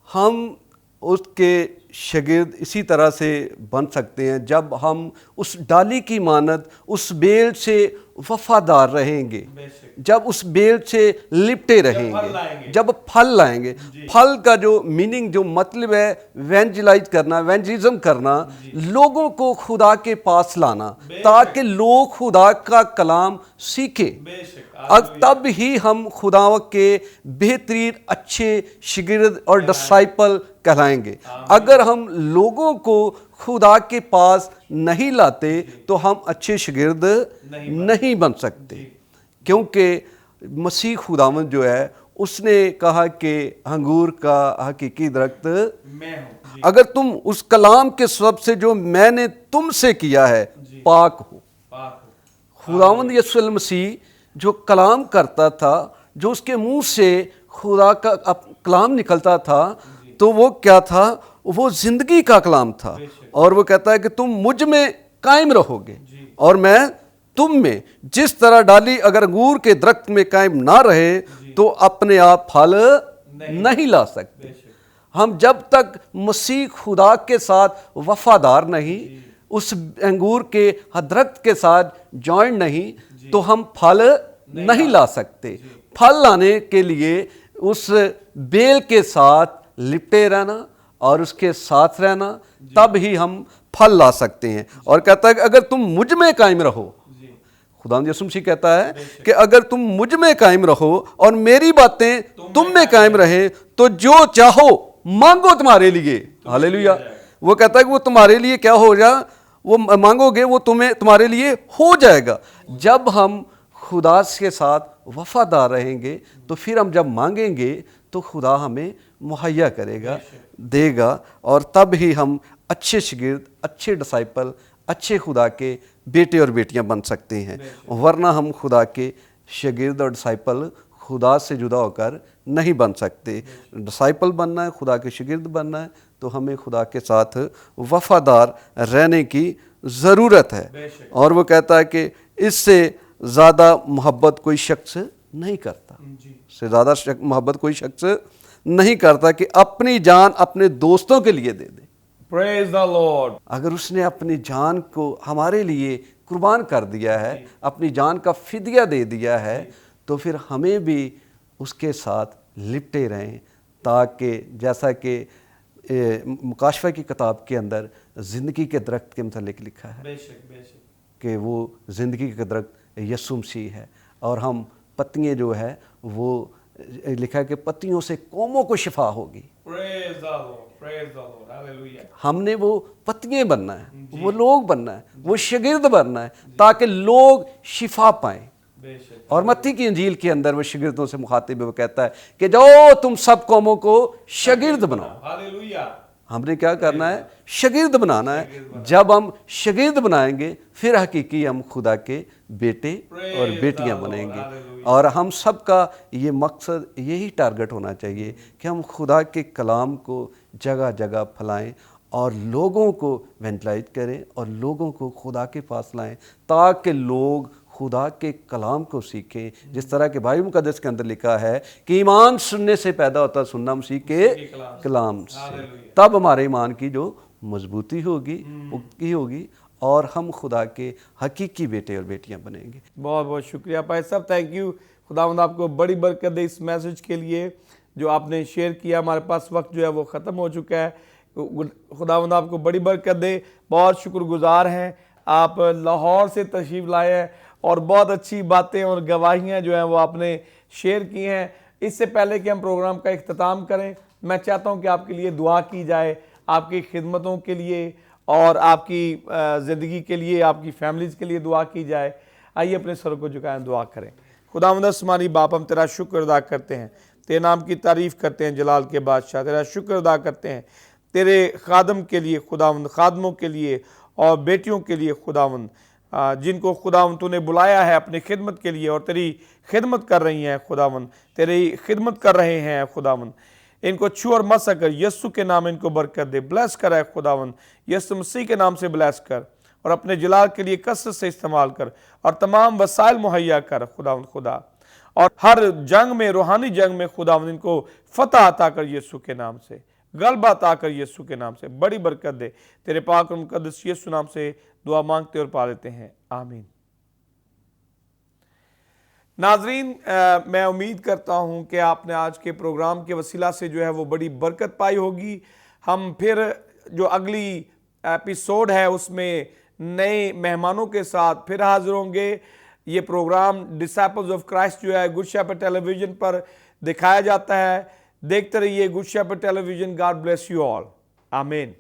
हम उसके शागिर्द इसी तरह से बन सकते हैं जब हम उस डाली की मानद उस बेल से वफादार रहेंगे, जब उस बेल से लिपटे रहेंगे, जब फल लाएंगे। फल का जो मीनिंग, जो मतलब है, इवेंजलाइज करना, इवेंजलिज्म करना, लोगों को खुदा के पास लाना ताकि लोग खुदा का कलाम सीखें। अब तब ही हम खुदा के बेहतरीन अच्छे शागिर्द और डिसाइपल कहलाएंगे। अगर हम लोगों को खुदा के पास नहीं लाते तो हम अच्छे शागिर्द नहीं बन सकते, क्योंकि मसीह खुदावंद जो है उसने कहा कि अंगूर का हकीकी दरख्त मैं हूं। अगर तुम उस कलाम के सबब से जो मैंने तुमसे किया है पाक हो। खुदावंद यीशु मसीह जो कलाम करता था, जो उसके मुंह से खुदा का कलाम निकलता था, तो वो क्या था? वो जिंदगी का कलाम था। और वो कहता है कि तुम मुझ में कायम रहोगे और मैं तुम में। जिस तरह डाली अगर अंगूर के दरख्त में कायम ना रहे तो अपने आप फल नहीं ला सकते। हम जब तक मसीह खुदा के साथ वफादार नहीं, उस अंगूर के दरख्त के साथ जॉइन नहीं, तो हम फल नहीं ला सकते। फल लाने के लिए उस बेल के साथ लिपटे रहना और उसके साथ रहना, तब ही हम फल ला सकते हैं। और कहता है कि अगर तुम मुझ में कायम रहो, खुदावंद यीशु मसीह कहता है कि अगर तुम मुझ में कायम रहो और मेरी बातें तुम में कायम रहे तो जो चाहो मांगो तुम्हारे लिए। हालेलुया। वो कहता है कि वो तुम्हारे लिए क्या हो जा, वो मांगोगे वो तुम्हारे लिए हो जाएगा। जब हम खुदा के साथ वफादार रहेंगे तो फिर हम जब मांगेंगे तो खुदा हमें मुहैया करेगा, देगा। और तब ही हम अच्छे शागिर्द, अच्छे डिसाइपल, अच्छे खुदा के बेटे और बेटियां बन सकते हैं। वरना हम खुदा के शागिर्द और डिसाइपल खुदा से जुदा होकर नहीं बन सकते। डिसाइपल बनना है, खुदा के शागिर्द बनना है, तो हमें खुदा के साथ वफादार रहने की ज़रूरत है। और वो कहता है कि इससे ज़्यादा मोहब्बत कोई शख्स नहीं करता, इससे ज़्यादा मोहब्बत कोई शख्स नहीं करता कि अपनी जान अपने दोस्तों के लिए दे दे। Praise the Lord. अगर उसने अपनी जान को हमारे लिए कुर्बान कर दिया है, अपनी जान का फिदिया दे दिया है, तो फिर हमें भी उसके साथ लिपटे रहें, ताकि जैसा कि मुकाशफा की किताब के अंदर ज़िंदगी के दरख्त के मतलब लिखा है कि वो ज़िंदगी का दरख्त यीशु मसीह है। और हम पत्तियाँ जो है वो लिखा है कि पत्तियों से कौमों को शिफा होगी। Praise the Lord. Praise the Lord. Hallelujah. हमने वो पत्तियाँ बनना है, वो लोग बनना है, वो शागिर्द बनना है, ताकि लोग शिफा पाएं, और मत्ती की इंजील के अंदर वो शागिर्दों से मुखातिब है, वो कहता है कि जाओ तुम सब कौमों को शागिर्द बनाओ। हालेलुया। हमने क्या करना है? शागिर्द बनाना है। जब हम शागिर्द बनाएंगे फिर हकीकी हम खुदा के बेटे और बेटियां बनेंगे। और हम सब का ये मकसद, यही टारगेट होना चाहिए कि हम खुदा के कलाम को जगह जगह फैलाएं और लोगों को वेंटिलाइज करें और लोगों को खुदा के पास लाएं, ताकि लोग खुदा के कलाम को सीखें। जिस तरह के बाइबल मुकद्दस के अंदर लिखा है कि ईमान सुनने से पैदा होता है, सुनना मसीह के कलाम से। तब हमारे ईमान की जो मजबूती होगी पुख्ती होगी और हम खुदा के हकीकी बेटे और बेटियां बनेंगे। बहुत बहुत शुक्रिया भाई साहब, थैंक यू। खुदावंद आपको बड़ी बरकत दे इस मैसेज के लिए जो आपने शेयर किया। हमारे पास वक्त जो है वो ख़त्म हो चुका है। खुदावंद आपको बड़ी बरकत दे। बहुत शुक्रगुजार हैं, आप लाहौर से तशरीफ़ लाए हैं और बहुत अच्छी बातें और गवाहियाँ जो हैं वो आपने शेयर की हैं। इससे पहले कि हम प्रोग्राम का इख्तिताम करें, मैं चाहता हूं कि आपके लिए दुआ की जाए, आपकी खिदमतों के लिए और आपकी ज़िंदगी के लिए, आपकी फैमिलीज़ के लिए दुआ की जाए। आइए अपने सर को झुकाएं, दुआ करें। खुदावंद आसमानी बाप, हम तेरा शुक्र अदा करते हैं, तेरे नाम की तारीफ़ करते हैं जलाल के बादशाह। तेरा शुक्र अदा करते हैं तेरे खादम के लिए खुदावंद, खादमों के लिए और बेटियों के लिए खुदावंद, जिनको खुदावंद तूने बुलाया है अपनी खिदमत के लिए और तेरी खिदमत कर रही हैं खुदावंद, तेरी खिदमत कर रहे हैं खुदावंद। इनको छू और मस कर, यस्सु के नाम इनको बरकत दे, ब्लेस कर है खुदावंद, यस्सु मसीह के नाम से ब्लेस कर और अपने जलाल के लिए कसरत से इस्तेमाल कर और तमाम वसाइल मुहैया कर खुदावंद खुदा। और हर जंग में, रूहानी जंग में खुदावंद इनको फतह अता कर यस्सु के नाम से, गलबा अता कर यस्सु के नाम से, बड़ी बरकत दे। तेरे पाक और मुकद्दस यस्सु नाम से दुआ मांगते और पा लेते हैं, आमीन। नाजरीन, मैं उम्मीद करता हूं कि आपने आज के प्रोग्राम के वसीला से जो है वो बड़ी बरकत पाई होगी। हम फिर जो अगली एपिसोड है उसमें नए मेहमानों के साथ फिर हाजिर होंगे। ये प्रोग्राम डिसाइपल्स ऑफ क्राइस्ट जो है गुड शेपर्ड टेलीविजन पर दिखाया जाता है। देखते रहिए good shepherd television. God bless you all, आमीन।